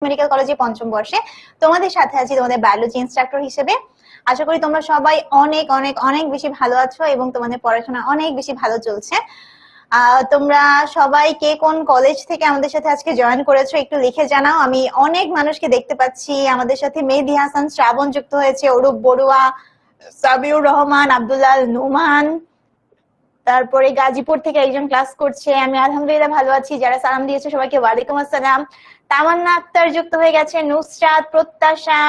Medical কলেজে পঞ্চম বর্ষে তোমাদের সাথে আছি তোমাদের বায়োলজি ইনস্ট্রাক্টর হিসেবে। আশা করি তোমরা সবাই অনেক অনেক অনেক বেশি ভালো আছো এবং তোমাদের পড়াশোনা অনেক বেশি ভালো চলছে। তোমরা সবাই কে কোন কলেজ থেকে আমাদের সাথে আজকে জয়েন করেছো একটু লিখে জানাও। আমি অনেক মানুষকে দেখতে পাচ্ছি, আমাদের সাথে মেহেদি হাসান শ্রাবণ যুক্ত হয়েছে, অরূপ বড়ুয়া, সাবিউর রহমান, আব্দুল্লাল নুমান, তারপরে গাজীপুর থেকে একজন ক্লাস করছে। আমি আলহামদুলিল্লাহ ভালো আছি। যারা সালাম দিয়েছে সবাইকে ওয়ালাইকুম আসসালাম। তামান্না আক্তার যুক্ত হয়ে গেছে, নুসরাত, প্রত্যাশা,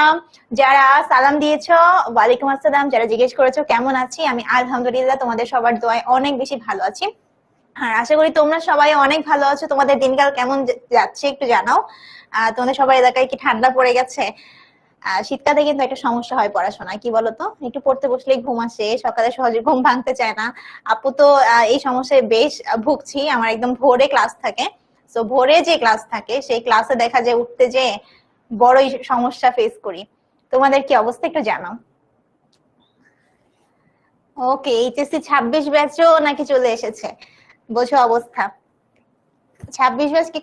যারা সালাম দিয়েছো ওয়ালাইকুম আসসালাম। যারা জিজ্ঞেস করেছো কেমন আছি, আমি আলহামদুলিল্লাহ তোমাদের সবার দোয়ায় অনেক বেশি ভালো আছি। আর আশা করি তোমরা সবাই অনেক ভালো আছো। তোমাদের দিনকাল কেমন যাচ্ছে একটু জানাও। তোমাদের সবার এলাকায় কি ঠান্ডা পড়ে গেছে? শীতকালে কিন্তু একটা সমস্যা হয় পড়াশোনা, কি বলতো, একটু পড়তে বসলেই ঘুম আসে, সকালে সহজে ঘুম ভাঙতে চায় না। আপু তো এই সমস্যায় বেশ ভুগছি। আমার একদম ভোরে ক্লাস থাকে, তো ভোরে যে ক্লাস থাকে সেই ক্লাসে দেখা যায় উঠতে যে বড়ই সমস্যা ফেস করি। তোমাদের কি অবস্থা একটু জানাও। ওকে, এইচএসসি 26 ব্যাচও নাকি চলে এসেছে, বোঝো অবস্থা। 26 ব্যাচ কি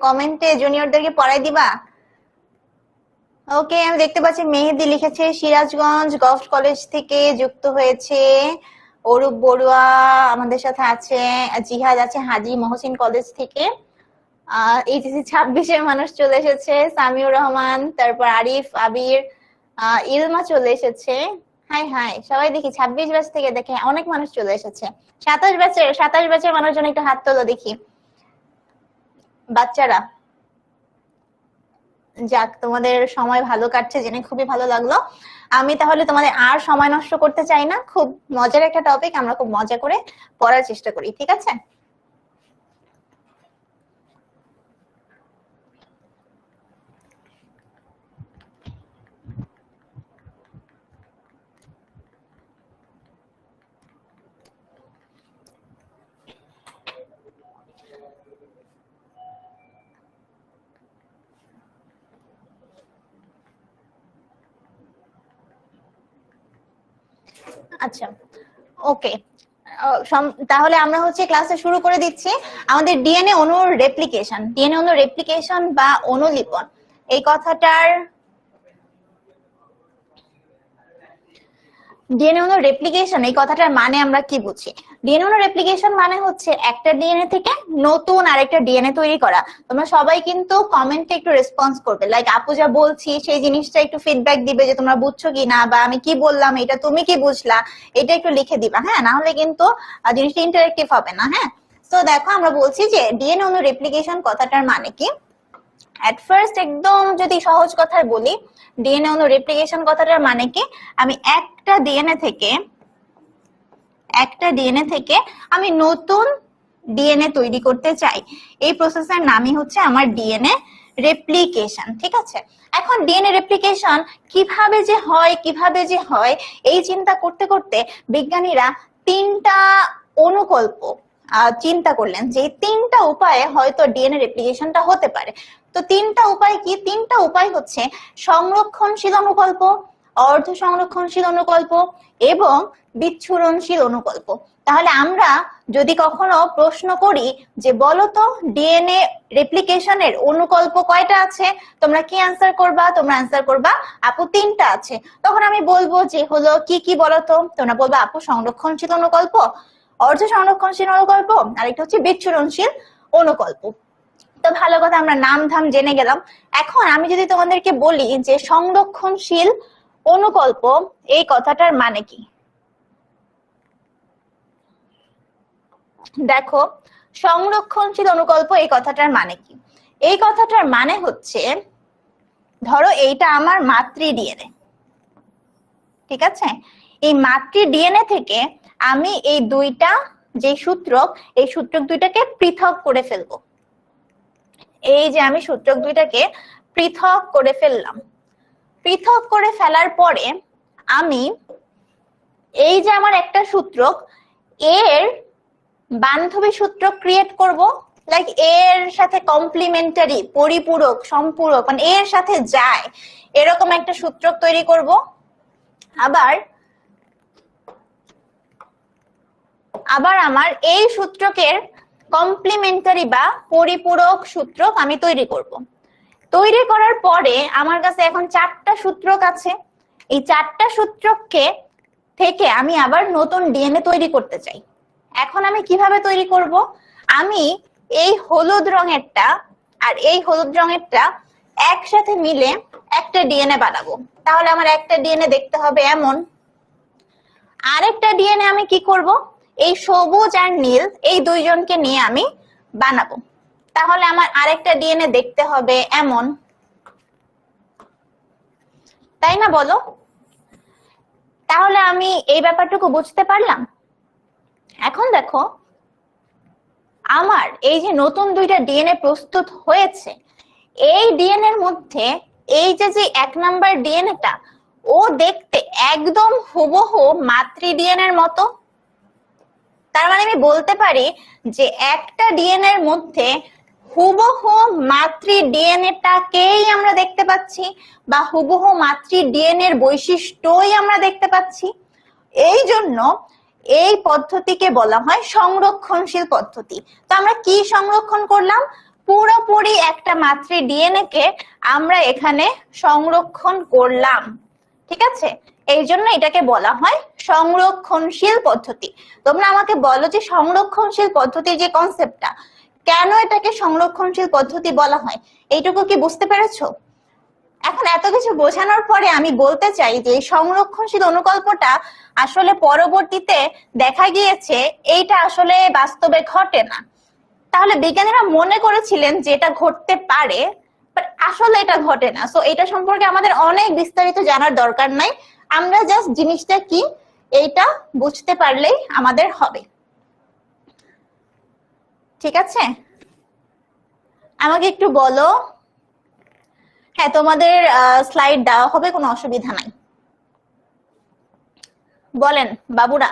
কমেন্টে জুনিয়রদেরকে পড়াই দিবা? ওকে, আমি দেখতে পাচ্ছি মেহেদি লিখেছে সিরাজগঞ্জ গভর্নমেন্ট কলেজ থেকে যুক্ত হয়েছে, অরূপ বড়ুয়া আমাদের সাথে আছে, জিহাদ আছে হাজী মহসিন কলেজ থেকে। এইচএসসি 26-এর মানুষ চলে এসেছে, সামিউর রহমান, তারপর আরিফ, আবির, ইলমা চলে এসেছে। হাই হাই, সবাই দেখি 26 ব্যাচ থেকে দেখে অনেক মানুষ চলে এসেছে। 27 ব্যাচের মানুষজন একটু হাত তোলো দেখি, বাচ্চারা। যাক, তোমাদের সময় ভালো কাটছে জেনে খুবই ভালো লাগলো। আমি তাহলে তোমাদের আর সময় নষ্ট করতে চাই না, খুব মজার একটা টপিক, আমরা খুব মজা করে পড়ার চেষ্টা করি, ঠিক আছে? আচ্ছা, ওকে, তাহলে আমরা হচ্ছে ক্লাসে শুরু করে দিচ্ছি। আমাদের ডিএনএ অণুর রেপ্লিকেশন বা অনুলিপন, এই কথাটার ডিএনএ অণুর রেপ্লিকেশন এই কথাটার মানে আমরা কি বুঝি? ডিএনএ অণুর রেপ্লিকেশন মানে হচ্ছে একটা ডিএনএ থেকে নতুন আরেকটা ডিএনএ তৈরি করা। তোমরা সবাই কিন্তু কমেন্টে একটু রেসপন্স করবে, লাইক আপু যা বলছি সেই জিনিসটা একটু ফিডব্যাক দিবে যে তোমরা বুঝছো কিনা, বা আমি কি বললাম এটা তুমি কি বুঝলা, এটা একটু লিখে দিবা, হ্যাঁ? না হলে কিন্তু জিনিসটা ইন্টারেক্টিভ হবে না, হ্যাঁ? তো দেখো, আমরা বলছি যে ডিএনএ অণুর রেপ্লিকেশন কথাটার মানে কি। এট ফার্স্ট একদম যদি সহজ কথায় বলি, ডিএনএ অণু রেপ্লিকেশন কথাটার মানে কি, আমি একটা ডিএনএ থেকে আমি নতুন ডিএনএ তৈরি করতে চাই। এই প্রসেসের নামই হচ্ছে আমার ডিএনএ রেপ্লিকেশন, ঠিক আছে? এখন ডিএনএ রেপ্লিকেশন কিভাবে যে হয় এই চিন্তা করতে করতে বিজ্ঞানীরা তিনটা অনুকল্প চিন্তা করলেন, যে তিনটা উপায়ে হয়তো ডিএনএ রেপ্লিকেশনটা হতে পারে। তো তিনটা উপায় কি? তিনটা উপায় হচ্ছে সংরক্ষণশীল অনুকল্প, অর্ধ সংরক্ষণশীল অনুকল্প এবং বিচ্ছুরণশীল অনুকল্প। তাহলে আমরা যদি কখনো প্রশ্ন করি যে বলতো ডিএনএ রেপ্লিকেশনের অনুকল্প কয়টা আছে, তোমরা কি অ্যান্সার করবা? তোমরা অ্যান্সার করবা আপু 3টা আছে। তখন আমি বলবো যে হলো কি কি বলতো, তোমরা বলবা আপু সংরক্ষণশীল অনুকল্প, অর্ধ সংরক্ষণশীল অনুকল্প, আরেকটা হচ্ছে বিচ্ছুরণশীল অনুকল্প। তো ভালো কথা, আমরা নাম ধাম জেনে গেলাম। এখন আমি যদি তোমাদেরকে বলি যে সংরক্ষণশীল অনুকল্প এই কথাটার মানে কি, দেখো সংরক্ষণশীল অনুকল্প এই কথাটার মানে কি। এই কথাটার মানে হচ্ছে, ধরো এইটা আমার মাতৃ ডিএনএ, ঠিক আছে? এই মাতৃ ডিএনএ থেকে আমি এই দুইটা যে সূত্রক, এই সূত্রক দুইটাকে পৃথক করে ফেলবো। এই যে আমি সূত্রক দুইটাকে পৃথক করে ফেললাম। পৃথক করে ফেলার পরে আমি এই যে আমার একটা সূত্রক, এর বান্ধবী সূত্র ক্রিয়েট করব, লাইক এর সাথে কমপ্লিমেন্টারি, পরিপূরক, সম্পূরক, মানে এর সাথে যায় এরকম একটা সূত্রক তৈরি করব। আবার আমার এই সূত্রকের কমপ্লিমেন্টারি বা পরিপূরক সূত্রক আমি তৈরি করব। তৈরি করার পরে আমার কাছে এখন 4টা সূত্রক আছে। এই 4টা সূত্রককে থেকে আমি আবার নতুন ডিএনএ তৈরি করতে চাই। এখন আমি কিভাবে তৈরি করব? আমি এই হলুদ রঙেরটা আর এই হলুদ রঙেরটা একসাথে মিলে একটা ডিএনএ বানাবো। তাহলে আমার একটা ডিএনএ দেখতে হবে এমন। আরেকটা ডিএনএ আমি কি করব? এই সবুজ আর নীল এই দুইজনকে নিয়ে আমি বানাবো। তাহলে আমার আরেকটা ডিএনএ দেখতে হবে এমন, তাই না বলো? তাহলে আমি এই ব্যাপারটুকু বুঝতে পারলাম। এখন দেখো, আমার এই যে নতুন দুইটা ডিএনএ প্রস্তুত হয়েছে, এই ডিএনএ এর মধ্যে এই যে 1 নাম্বার ডিএনএটা, ও দেখতে একদম হুবহু মাতৃ ডিএনএ এর মতো। তার মানে আমি বলতে পারি যে একটা ডিএনএ এর মধ্যে হুবহু মাতৃ ডিএনএটাকেই আমরা দেখতে পাচ্ছি, বা হুবহু মাতৃ ডিএনএ এর বৈশিষ্ট্যই আমরা দেখতে পাচ্ছি। এই জন্য এই পদ্ধতিকে বলা হয় সংরক্ষণশীল পদ্ধতি। তো আমরা কি সংরক্ষণ করলাম? পুরোপুরি একটা মাতৃ ডিএনএ কে আমরা এখানে সংরক্ষণ করলাম, ঠিক আছে? এই জন্য এটাকে বলা হয় সংরক্ষণশীল পদ্ধতি। তোমরা আমাকে বলো যে সংরক্ষণশীল পদ্ধতির যে কনসেপ্টটা, কেন এটাকে সংরক্ষণশীল পদ্ধতি বলা হয়, এইটুকু কি বুঝতে পেরেছো? এখন এত কিছু বোঝানোর পরে আমি বলতে চাই যে এই সংরক্ষণশীল অনুকল্পটা আসলে পরবর্তীতে দেখা গিয়েছে এইটা আসলে বাস্তবে ঘটে না। তাহলে বিজ্ঞানীরা মনে করেছিলেন যে এটা ঘটতে পারে, বাট আসলে এটা ঘটে না। সো এটা সম্পর্কে আমাদের অনেক বিস্তারিত জানার দরকার নাই, আমরা জাস্ট জিনিসটা কি এইটা বুঝতে পারলেই আমাদের হবে, ঠিক আছে? আমাকে একটু বলো। হ্যাঁ, তোমাদের স্লাইড দেওয়া হবে, কোনো অসুবিধা নাই। বলেন বাবুরা।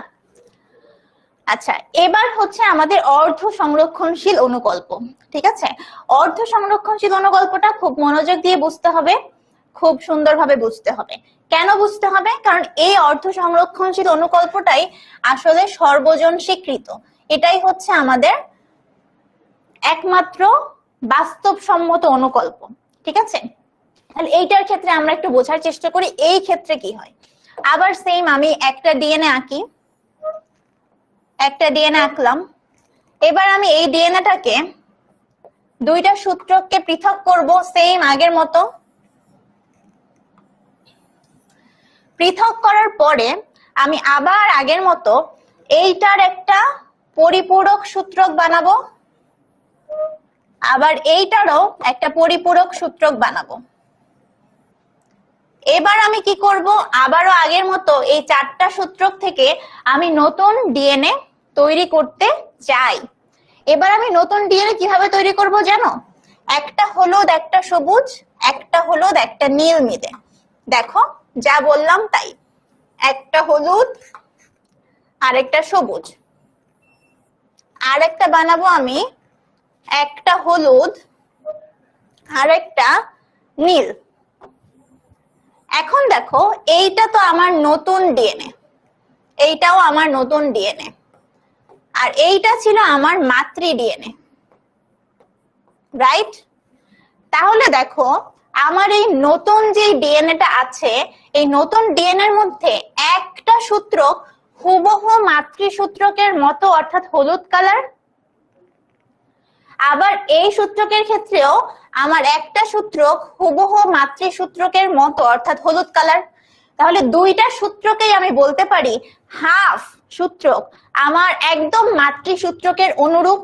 আচ্ছা, এবার হচ্ছে আমাদের অর্ধ সংরক্ষণশীল অনুকল্প, ঠিক আছে? অর্ধ সংরক্ষণশীল অনুকল্পটা খুব মনোযোগ দিয়ে বুঝতে হবে, খুব সুন্দরভাবে বুঝতে হবে। কেন বুঝতে হবে? কারণ এই অর্ধ সংরক্ষণশীল অনুকল্পটাই আসলে সর্বজন স্বীকৃত। এটাই হচ্ছে আমাদের একমাত্র বাস্তবসম্মত অনুকল্প, ঠিক আছে? তাহলে এইটার ক্ষেত্রে আমরা একটু বোঝার চেষ্টা করি এই ক্ষেত্রে কি হয়। আবার সেম আমি একটা ডিএনএ আঁকি, একটা ডিএনএ আঁকলাম। এবার আমি এই ডিএনএটাকে দুইটা সূত্রককে পৃথক করব, সেম আগের মতো। পৃথক করার পরে আমি আবার আগের মতো এইটার একটা পরিপূরক সূত্রক বানাবো, আবার এইটারও একটা পরিপূরক সূত্রক বানাবো। এবার আমি কি করব? আবারও আগের মতো এই 4টা সূত্রক থেকে আমি নতুন ডিএনএ তৈরি করতে চাই। এবার আমি নতুন ডিএনএ কিভাবে তৈরি করব জানো? একটা হলুদ, একটা সবুজ, একটা হলুদ, একটা নীল মিলে। দেখো যা বললাম তাই, একটা হলুদ আর একটা সবুজ, আর একটা বানাবো আমি একটা হলুদ আর একটা নীল। এখন দেখো, এইটা তো আমার নতুন ডিএনএ, এইটাও আমার নতুন ডিএনএ, আর এইটা ছিল আমার মাতৃ ডিএনএ, রাইট? তাহলে দেখো, আমার এই নতুন যে ডিএনএটা আছে, এই নতুন ডিএনএ এর মধ্যে একটা সূত্রক হুবহু মাতৃ সূত্রকের মতো, অর্থাৎ হলুদ কালার। আবার এই সূত্রকের ক্ষেত্রেও আমার একটা সূত্রক হুবহু মাতৃ সূত্রকের মতো, অর্থাৎ হলুদ কালার। তাহলে দুইটা সূত্রকেই আমি বলতে পারি হাফ সূত্রক আমার একদম মাতৃ সূত্রকের অনুরূপ।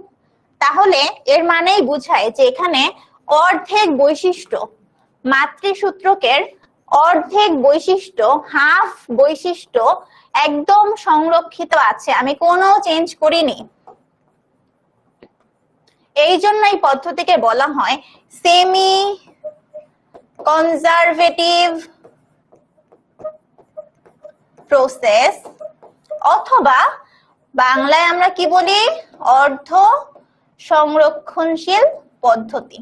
তাহলে এর মানেই বোঝায় যে এখানে অর্ধেক বৈশিষ্ট্য, মাতৃ সূত্রকের অর্ধেক বৈশিষ্ট্য, হাফ বৈশিষ্ট্য একদম সংরক্ষিত আছে, আমি কোনো চেঞ্জ করিনি। এই জন্য এই পদ্ধতিকে বলা হয় সেমি কনজারভেটিভ প্রসেস, অথবা বাংলায় আমরা কি বলি? অর্ধ সংরক্ষণশীল পদ্ধতি।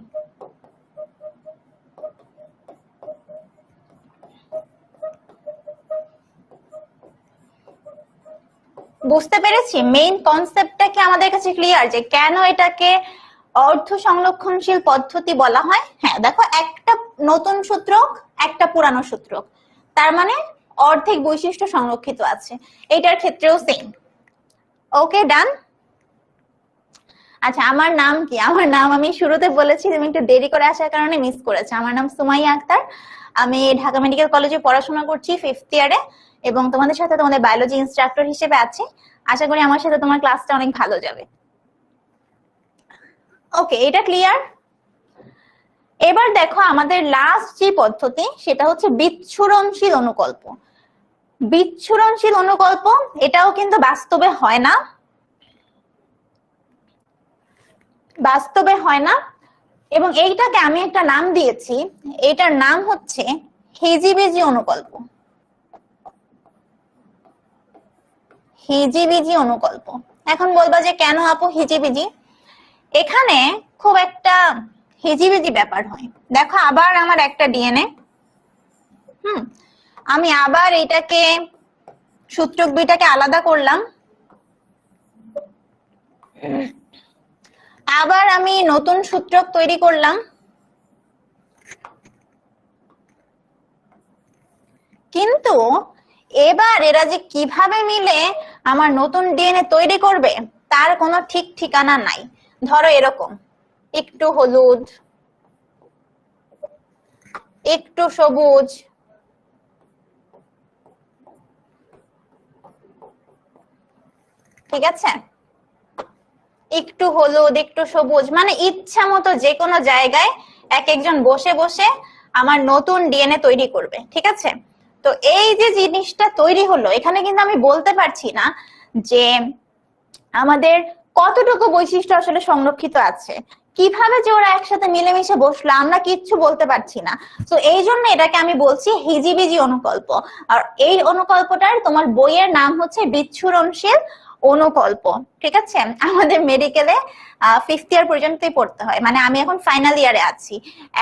বুঝতে পেরেছি মেইন কনসেপ্টটা কি আমাদের কাছে ক্লিয়ার, যে কেন এটাকে অর্ধ সংরক্ষণশীল পদ্ধতি বলা হয়? হ্যাঁ, দেখো একটা নতুন সূত্রক একটা পুরানো সূত্রক, তার মানে অর্ধেক বৈশিষ্ট্য সংরক্ষিত আছে। এটার ক্ষেত্রেও সেম। ওকে, ডান। আচ্ছা, আমার নাম কি? আমার নাম আমি শুরুতে বলেছি, তুমি একটু দেরি করে আসার কারণে মিস করেছে। আমার নাম সুমাইয়া আক্তার। আমি ঢাকা মেডিকেল কলেজে পড়াশোনা করছি 5th ইয়ারে, এবং তোমাদের সাথে তোমাদের বায়োলজি ইনস্ট্রাক্টর হিসেবে আছি। আশা করি আমার সাথে তোমার ক্লাসটা অনেক ভালো যাবে। ওকে, এটা ক্লিয়ার? এবার দেখো আমাদের লাস্ট যে পদ্ধতি সেটা হচ্ছে বিচ্ছুরণশীল অনুকল্প। বিচ্ছুরণশীল অনুকল্প এটাও কিন্তু বাস্তবে হয় না, বাস্তবে হয় না, এবং এইটাকে আমি একটা নাম দিয়েছি, এটার নাম হচ্ছে হিজিবিজি অনুকল্প। হিজিবিজি অনুকল্প। এখন বলবা যে কেন আপু হিজিবিজি? এখানে খুব একটা হিজিবিজি ব্যাপার হয়। দেখো আবার আমার একটা ডিএনএ, আমি আবার এটাকে সূত্রক দুইটাকে আলাদা করলাম, আবার আমি নতুন সূত্রক তৈরি করলাম, কিন্তু এবার এরা যে কিভাবে মিলে আমার নতুন ডিএনএ তৈরি করবে তার কোনো ঠিক ঠিকানা নাই। ধরো এরকম, একটু হলুদ, একটু সবুজ, ঠিক আছে, একটু হলুদ একটু সবুজ, মানে ইচ্ছা মতো যে কোনো জায়গায় এক একজন বসে বসে আমার নতুন ডিএনএ তৈরি করবে, ঠিক আছে। তো এই যে জিনিসটা তৈরি হলো, এখানে কিন্তু আমি বলতে পারছি না যে আমাদের কতটুকু বৈশিষ্ট্য আসলে সংরক্ষিত আছে, কিভাবে যে ওরা একসাথে মিলেমিশে বসলো আমরা কিচ্ছু বলতে পারছি না। তো এই জন্য এটাকে আমি বলছি হিজিবিজি অনুকল্প। আর এই অনুকল্পটার তোমার বইয়ের নাম হচ্ছে বিচ্ছুরণশীল অনুকল্প, ঠিক আছে। আমাদের মেডিকেলে 5th ইয়ার পর্যন্তই পড়তে হয়, মানে আমি এখন ফাইনাল ইয়ারে আছি।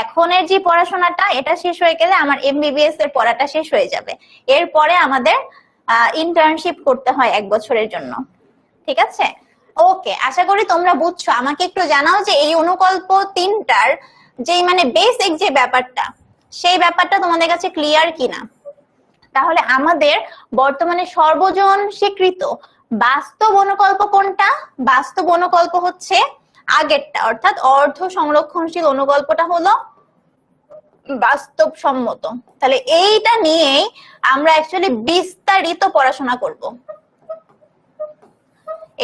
এখনের যে পড়াশোনাটা এটা শেষ হয়ে গেলে আমার এমবিবিএস এর পড়াটা শেষ হয়ে যাবে। এরপরে আমাদের ইন্টার্নশিপ করতে হয় 1 বছরের জন্য, ঠিক আছে। ওকে, আশা করি তোমরা বুঝছো। আমাকে একটু জানাও যে এই অনুকল্প তিনটার যেই মানে বেসিক যে ব্যাপারটা, সেই ব্যাপারটা তোমাদের কাছে ক্লিয়ার কিনা। তাহলে আমাদের বর্তমানে সর্বজন স্বীকৃত বাস্তব অনুকল্প কোনটা? বাস্তব অনুকল্প হচ্ছে আগেরটা, অর্থাৎ অর্ধ সংরক্ষণশীল অনুকল্পটা হলো বাস্তবসম্মত। তাহলে এইটা নিয়েই আমরা অ্যাকচুয়ালি বিস্তারিত পড়াশোনা করব,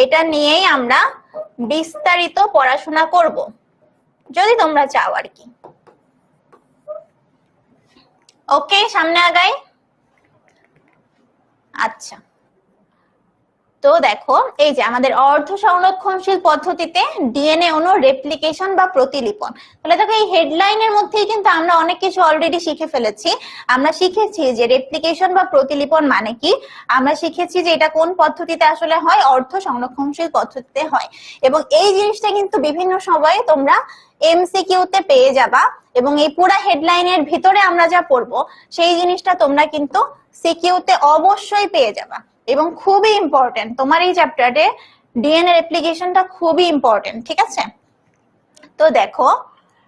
এটা নিয়েই আমরা বিস্তারিত পড়াশোনা করব যদি তোমরা চাও আর কি। ওকে, সামনে আগাই। আচ্ছা, তো দেখো এই যে আমাদের অর্ধ সংরক্ষণশীল পদ্ধতিতে ডিএনএ অণু রেপ্লিকেশন বা প্রতিলিপন। তাহলে দেখো এই হেডলাইনের মধ্যেই কিন্তু আমরা অনেক কিছু অলরেডি শিখে ফেলেছি। আমরা শিখেছি যে রেপ্লিকেশন বা প্রতিলিপন মানে কি, আমরা শিখেছি যে এটা কোন পদ্ধতিতে আসলে হয়, অর্ধ সংরক্ষণশীল পদ্ধতিতে হয়। এবং এই জিনিসটা কিন্তু বিভিন্ন সময়ে তোমরা এমসিকিউতে পেয়ে যাবা, এবং এই পুরো হেডলাইনের ভিতরে আমরা যা পড়বো সেই জিনিসটা তোমরা কিন্তু সিকিউতে অবশ্যই পেয়ে যাবা। এবং খুবই ইম্পর্টেন্ট তোমার এই চ্যাপ্টারে ডিএনএ রেপ্লিকেশনটা খুবই ইম্পর্টেন্ট, ঠিক আছে। তো দেখো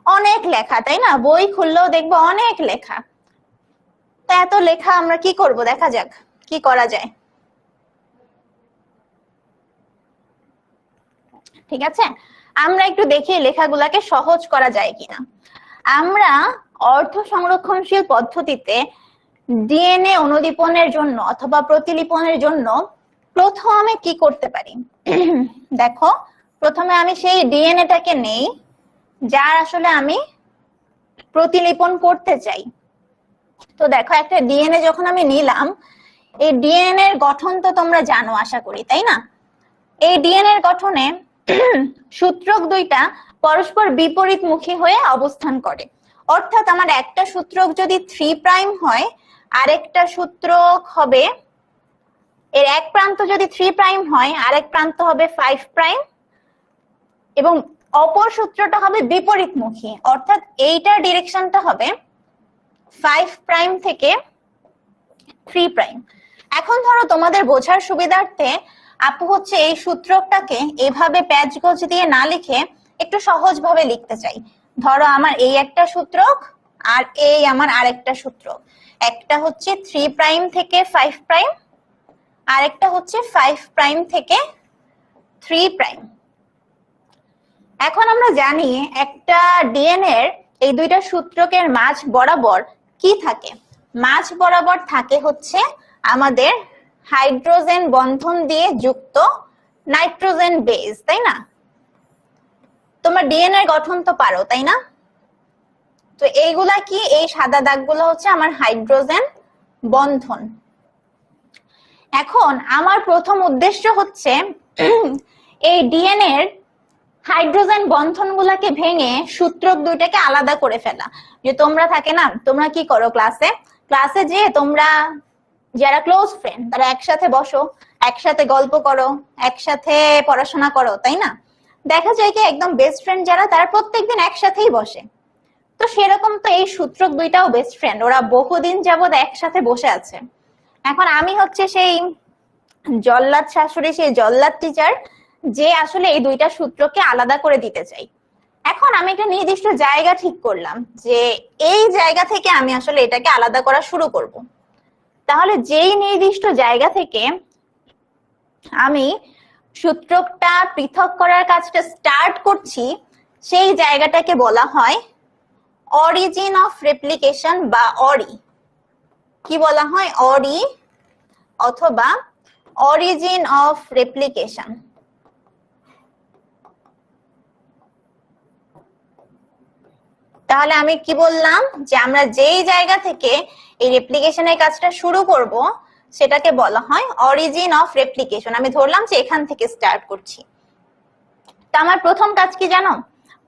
অনেক লেখা, তাই না? বই খুললেও দেখবো অনেক লেখা। তো এত লেখা আমরা কি করব, দেখা যাক কি করা যায়, ঠিক আছে। আমরা একটু দেখি লেখাগুলাকে সহজ করা যায় কিনা। আমরা অর্ধ সংরক্ষণশীল পদ্ধতিতে ডিএনএ অনুলিপনের জন্য অথবা প্রতিলিপনের জন্য প্রথমে কি করতে পারি? দেখো প্রথমে আমি সেই ডিএনএটাকে নেই যার আসলে আমি প্রতিলিপন করতে চাই। তো দেখো একটা ডিএনএ যখন আমি নিলাম, এই ডিএনএ এর গঠন তো তোমরা জানো আশা করি, তাই না? এই ডিএনএ এর গঠনে সূত্রক দুইটা পরস্পর বিপরীতমুখী হয়ে অবস্থান করে। অর্থাৎ আমার একটা সূত্রক যদি 3 প্রাইম হয়, আরেকটা সূত্রক হবে, এর এক প্রান্ত যদি 3 প্রাইম হয় আরেক প্রান্ত হবে 5 প্রাইম, এবং অপর সূত্রটা হবে বিপরীতমুখী, অর্থাৎ এইটার ডিরেকশনটা হবে 5 প্রাইম থেকে 3 প্রাইম। এখন ধরো তোমাদের বোঝার সুবিধার্থে আপু হচ্ছে এই সূত্রকটাকে এভাবে প্যাচ গোজ দিয়ে না লিখে একটু সহজ ভাবে লিখতে চাই। ধরো আমার এই একটা সূত্রক আর এই আমার আরেকটা সূত্রক, একটা হচ্ছে 3 প্রাইম থেকে 5 প্রাইম, আর একটা হচ্ছে 5 প্রাইম থেকে 3 প্রাইম। এখন আমরা জানি একটা ডিএনএ এর এই দুইটা সূত্রকের মাঝ বরাবর কি থাকে, মাঝ বরাবর থাকে হচ্ছে আমাদের হাইড্রোজেন বন্ধন দিয়ে যুক্ত নাইট্রোজেন বেস, তাই না? তোমার ডিএনএ গঠন তো পারো, তাই না? তো এইগুলা কি, এই সাদা দাগগুলো হচ্ছে আমার হাইড্রোজেন বন্ধন। এখন আমার প্রথম উদ্দেশ্য হচ্ছে এই ডিএনএ এর হাইড্রোজেন বন্ধনগুলোকে ভেঙে সূত্রক দুইটাকে আলাদা করে ফেলা। যে তোমরা থাকে না, তোমরা কি করো ক্লাসে যে তোমরা যারা ক্লোজ ফ্রেন্ড তারা একসাথে বসো, একসাথে গল্প করো, একসাথে পড়াশোনা করো, তাই না? দেখা যায় কি একদম বেস্ট ফ্রেন্ড যারা তারা প্রত্যেকদিন একসাথেই বসে। তো সেরকম তো এই সূত্রক দুইটাও বেস্ট ফ্রেন্ড, ওরা বহুদিন যাবত একসাথে বসে আছে। এখন আমি হচ্ছে সেই জল্লাদ শাশুড়ি, সেই জল্লাদ টিচার যে আসলে এই দুইটা সূত্রকে আলাদা করে দিতে চাই। এখন আমি একটা নির্দিষ্ট জায়গা ঠিক করলাম যে এই জায়গা থেকে আমি আসলে এটাকে আলাদা করা শুরু করব। তাহলে যেই নির্দিষ্ট জায়গা থেকে আমি সূত্রকটা পৃথক করার কাজটা স্টার্ট করছি, সেই জায়গাটাকে বলা হয় অরিজিন অফ রেপ্লিকেশন বা অরি। কি বলা হয়? অরি অথবা অরিজিন অফ রেপ্লিকেশন। তাহলে আমি কি বললাম যে আমরা যেই জায়গা থেকে এই রেপ্লিকেশনের কাজটা শুরু করব সেটাকে বলা হয় অরিজিন অফ রেপ্লিকেশন। আমি ধরলাম যে এখান থেকে স্টার্ট করছি। তা আমার প্রথম কাজ কি জানো?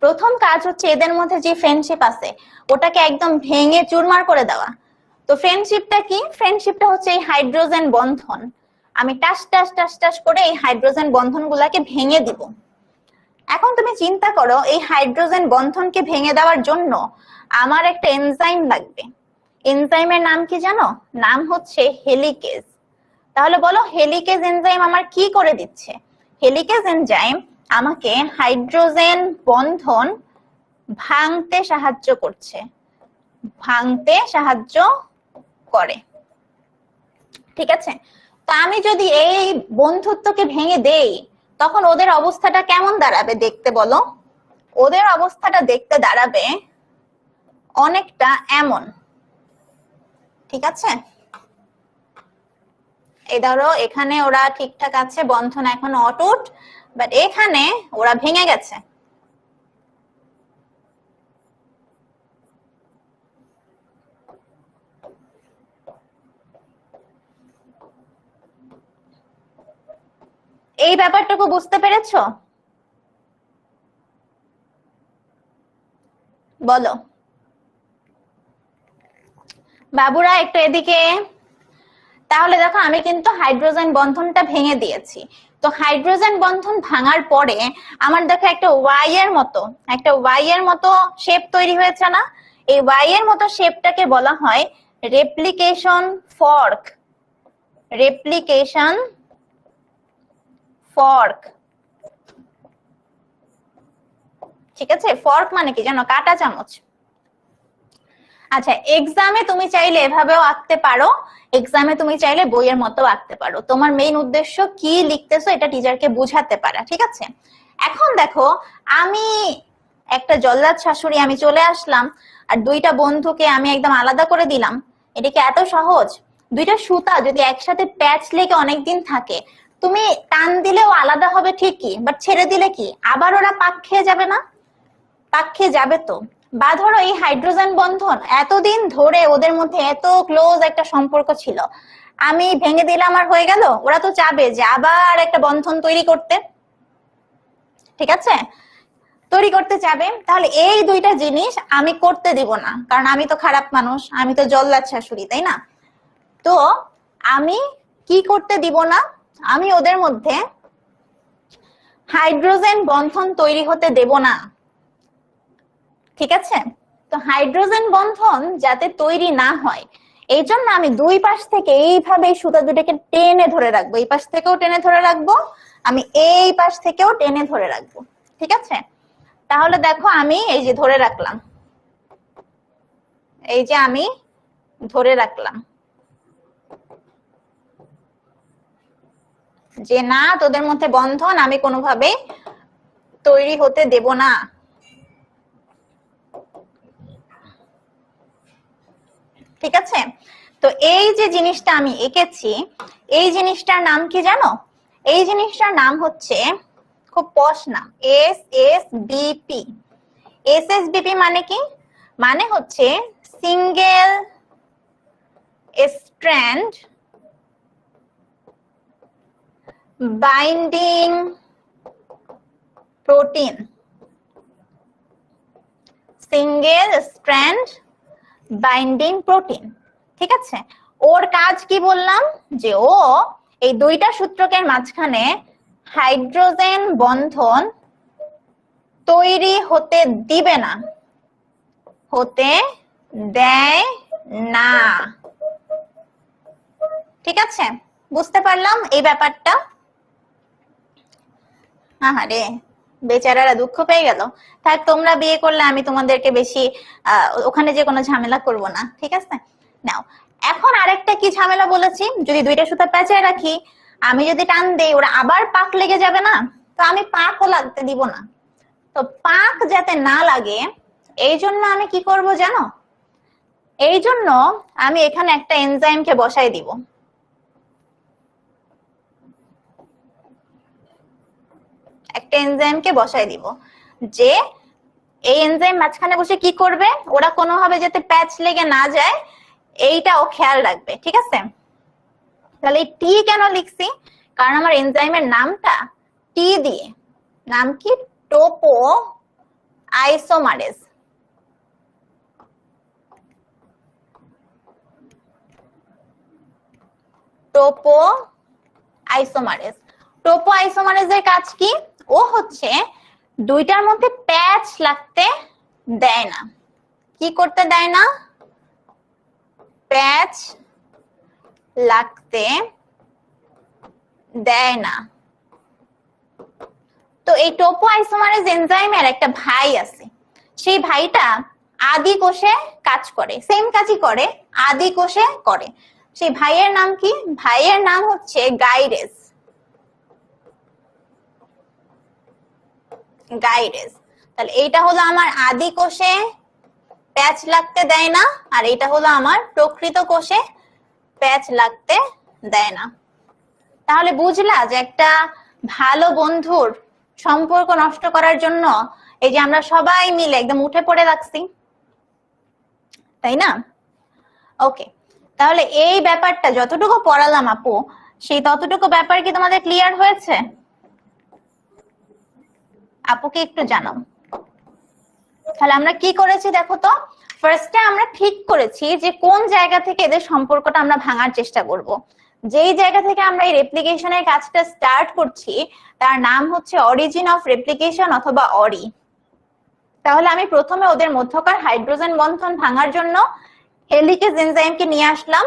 প্রথম কাজ হচ্ছে এদের মধ্যে যে ফ্রেন্ডশিপ আছে ওটাকে একদম ভেঙে চুরমার করে দেওয়া। তো ফ্রেন্ডশিপটা কি? ফ্রেন্ডশিপটা হচ্ছে এই হাইড্রোজেন বন্ধন। আমি টাস টাস টাস টাস করে এই হাইড্রোজেন বন্ধনগুলোকে ভেঙে দিব। এখন তুমি চিন্তা করো, এই হাইড্রোজেন বন্ধনকে ভেঙে দেওয়ার জন্য আমার একটা এনজাইম লাগবে। এনজাইমের নাম কি জানো? নাম হচ্ছে হেলিকেজ। তাহলে বলো হেলিকেজ এনজাইম আমার কি করে দিচ্ছে? হেলিকেজ এনজাইম আমাকে হাইড্রোজেন বন্ধন ভাঙতে সাহায্য করছে, ভাঙতে সাহায্য করে। ঠিক আছে? তো আমি যদি এই বন্ধুত্বকে ভেঙে দেই তখন ওদের অবস্থাটা কেমন দাঁড়াবে দেখতে বলো? ওদের অবস্থাটা দেখতে দাঁড়াবে অনেকটা এমন। ঠিক আছে? এই ধরো এখানে ওরা ঠিকঠাক আছে, বন্ধন এখন অটুট, বাট এখানে ওরা ভেঙে গেছে। এই ব্যাপারটুকু বুঝতে পেরেছো? বলো বাবুরা একটু এদিকে। তাহলে দেখো আমি কিন্তু হাইড্রোজেন বন্ধনটা ভেঙে দিয়েছি। তো হাইড্রোজেন বন্ধন ভাঙার পরে আমার দেখো একটা ওয়াই এর মতো শেপ তৈরি হয়েছে না? এই ওয়াই এর মতো শেপটাকে বলা হয় রেপ্লিকেশন ফর্ক। Replication fork. ঠিক আছে? ফর্ক মানে কি জানো? কাঁটা চামচ। আচ্ছা, এক্সামে তুমি চাইলে এভাবেও আঁকতে পারো, এক্সামে তুমি চাইলে বইয়ের মতো আঁকতে পারো। তোমার মেইন উদ্দেশ্য কি লিখতেছো এটা টিচারকে বুঝাতে পারা। ঠিক আছে? এখন দেখো আমি একটা জল্লাদ শাশুড়ি, আমি চলে আসলাম আর দুইটা বন্ধুকে আমি একদম আলাদা করে দিলাম। এটা কি এত সহজ? দুইটা সুতা যদি একসাথে প্যাচ লেগে অনেকদিন থাকে, তুমি টান দিলেও আলাদা হবে ঠিকই, বাট ছেড়ে দিলে কি আবার ওরা পাক খেয়ে যাবে না? পাক খেয়ে যাবে তো। বা ধরো এই হাইড্রোজেন বন্ধন এতদিন ধরে ওদের মধ্যে এত ক্লোজ একটা সম্পর্ক ছিল, আমি ভেঙে দিলাম আর হয়ে গেল, ওরা তো চাবে যে আবার একটা বন্ধন তৈরি করতে। ঠিক আছে? তৈরি করতে চাবে। তাহলে এই দুইটা জিনিস আমি করতে দিব না, কারণ আমি তো খারাপ মানুষ, আমি তো জল্লাদ শাশুড়ি, তাই না? তো আমি কি করতে দিব না? আমি ওদের মধ্যে হাইড্রোজেন বন্ধন তৈরি হতে দেব না। ঠিক আছে? তো হাইড্রোজেন বন্ধন যাতে তৈরি না হয় এই জন্য আমি দুই পাশ থেকে এইভাবে এই সুতা দুটাকে টেনে ধরে রাখবো। এই পাশ থেকেও টেনে ধরে রাখবো, আমি এই পাশ থেকেও টেনে ধরে রাখবো। ঠিক আছে? তাহলে দেখো আমি এই যে ধরে রাখলাম, এই যে আমি ধরে রাখলাম যে না, তোদের মধ্যে বন্ধন আমি কোনোভাবে তৈরি হতে দেব না। ঠিক আছে, তো এই যে জিনিসটা আমি এঁকেছি, এই জিনিসটার নাম কি জানো? এই জিনিসটার নাম হচ্ছে, খুব পশ নাম, SSBP। SSBP মানে কি? মানে হচ্ছে single strand binding protein. Single strand binding protein. ঠিক আছে, ওর কাজ কি বললাম? যে ও এই দুইটা সূত্রকের মাঝখানে হাইড্রোজেন বন্ধন তৈরি হতে দিবে না, হতে দেয় না। ঠিক আছে, বুঝতে পারলাম এই ব্যাপারটা? আহারে বেচারারা দুঃখ পেয়ে গেল। তাই তোমরা বিয়ে করলে আমি তোমাদেরকে বেশি ওখানে যে কোনো ঝামেলা করব না। ঠিক আছে, নাও এখন আরেকটা কি ঝামেলা বলেছি, যদি দুইটা সুতা পেঁচায় রাখি, আমি যদি টান দেই ওরা আবার পাক লেগে যাবে না? তো আমি পাকও লাগতে দিব না। তো পাক যাতে না লাগে এই জন্য আমি কি করব জানো? এই জন্য আমি এখানে একটা এনজাইমকে বসাই দিব। একটা এনজাইমকে বসাই দিব, যে এই এনজাইম মাঝখানে বসে কি করবে, ওরা কোনোভাবে যাতে প্যাচ লেগে না যায় এইটাও খেয়াল রাখবে। ঠিক আছে, তাহলে এই টি কেন লিখছি? কারণ আমার এনজাইমের নামটা টি দিয়ে, নাম কি? টোপো আইসোমারেজ। টোপো আইসোমারেজ। টোপো আইসোমারেজের কাজ কি? ও হচ্ছে দুইটার মধ্যে প্যাচ লাগতে দেয় না। কি করতে দেয় না? প্যাচ লাগতে দেয় না। তো এই টোপো আইসোমারেজ এনজাইমের একটা ভাই আছে, সেই ভাইটা আদি কোষে কাজ করে, সেম কাজই করে, আদি কোষে করে। সেই ভাইয়ের নাম কি? ভাইয়ের নাম হচ্ছে গাইরেজ। গাইরেজ। তাহলে এইটা হলো আমার আদি কোষে প্যাচ লাগতে দেয় না, আর এটা হলো আমার প্রকৃত কোষে প্যাচ লাগতে দেয় না। তাহলে বুঝলা যে একটা ভালো বন্ধুর সম্পর্ক নষ্ট করার জন্য এই যে আমরা সবাই মিলে একদম উঠে পড়ে লাগছি, তাই না? ওকে, তাহলে এই ব্যাপারটা যতটুকু পড়ালাম আপু, সেই ততটুকু ব্যাপার কি তোমাদের ক্লিয়ার হয়েছে? আপুকে একটু জানাও। তাহলে আমরা কি করেছি দেখো তো। ফার্স্টে আমরা ঠিক করেছি যে কোন জায়গা থেকে এদের সম্পর্কটা আমরা ভাঙার চেষ্টা করব। যেই জায়গা থেকে আমরা এই রেপ্লিকেশনের কাজটা স্টার্ট করছি তার নাম হচ্ছে অরিজিন অফ রেপ্লিকেশন অথবা অরি। তাহলে আমি প্রথমে ওদের মধ্যকার হাইড্রোজেন বন্ধন ভাঙার জন্য হেলিকেজ এনজাইমকে নিয়ে আসলাম।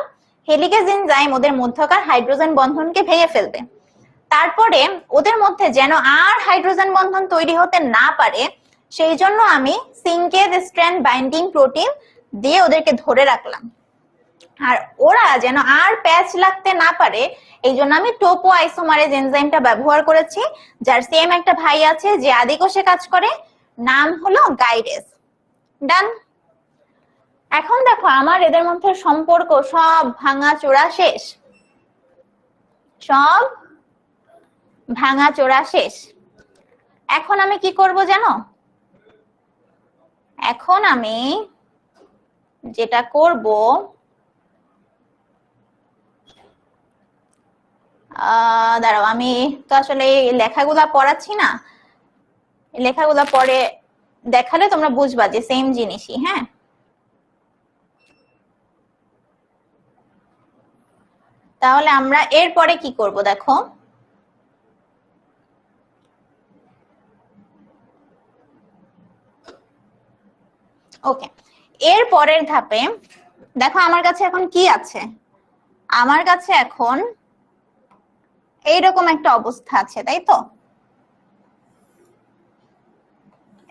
হেলিকেজ এনজাইম ওদের মধ্যকার হাইড্রোজেন বন্ধনকে ভেঙে ফেলবে। তারপরে ওদের মধ্যে যেন আর হাইড্রোজেন বন্ধন তৈরি হতে না পারে সেই জন্য আমি সিঙ্গেল স্ট্র্যান্ড বাইন্ডিং প্রোটিন দিয়ে ওদেরকে ধরে রাখলাম। আর ওরা যেন আর প্যাচ লাগতে না পারে এই জন্য আমি টোপো আইসোমারেজ এনজাইমটা ব্যবহার করেছি, যার সেম একটা ভাই আছে যে আদি কোষে কাজ করে, নাম হলো গাইরেজ। ডান। এখন দেখো আমার এদের মধ্যে সম্পর্ক সব ভাঙাচোরা শেষ, সব ভাঙাচোরা শেষ। এখন আমি কি করব জানো? এখন আমি যেটা করব, দাঁড়াও, আমি তো আসলে লেখাগুলা পড়াচ্ছি না, লেখাগুলা পরে দেখালে তোমরা বুঝবা যে সেম জিনিসই। হ্যাঁ, তাহলে আমরা এরপরে কি করব দেখো। ওকে, এর পরের ধাপে দেখো আমার কাছে এখন কি আছে। আমার কাছে এখন এইরকম একটা অবস্থা আছে, তাই তো?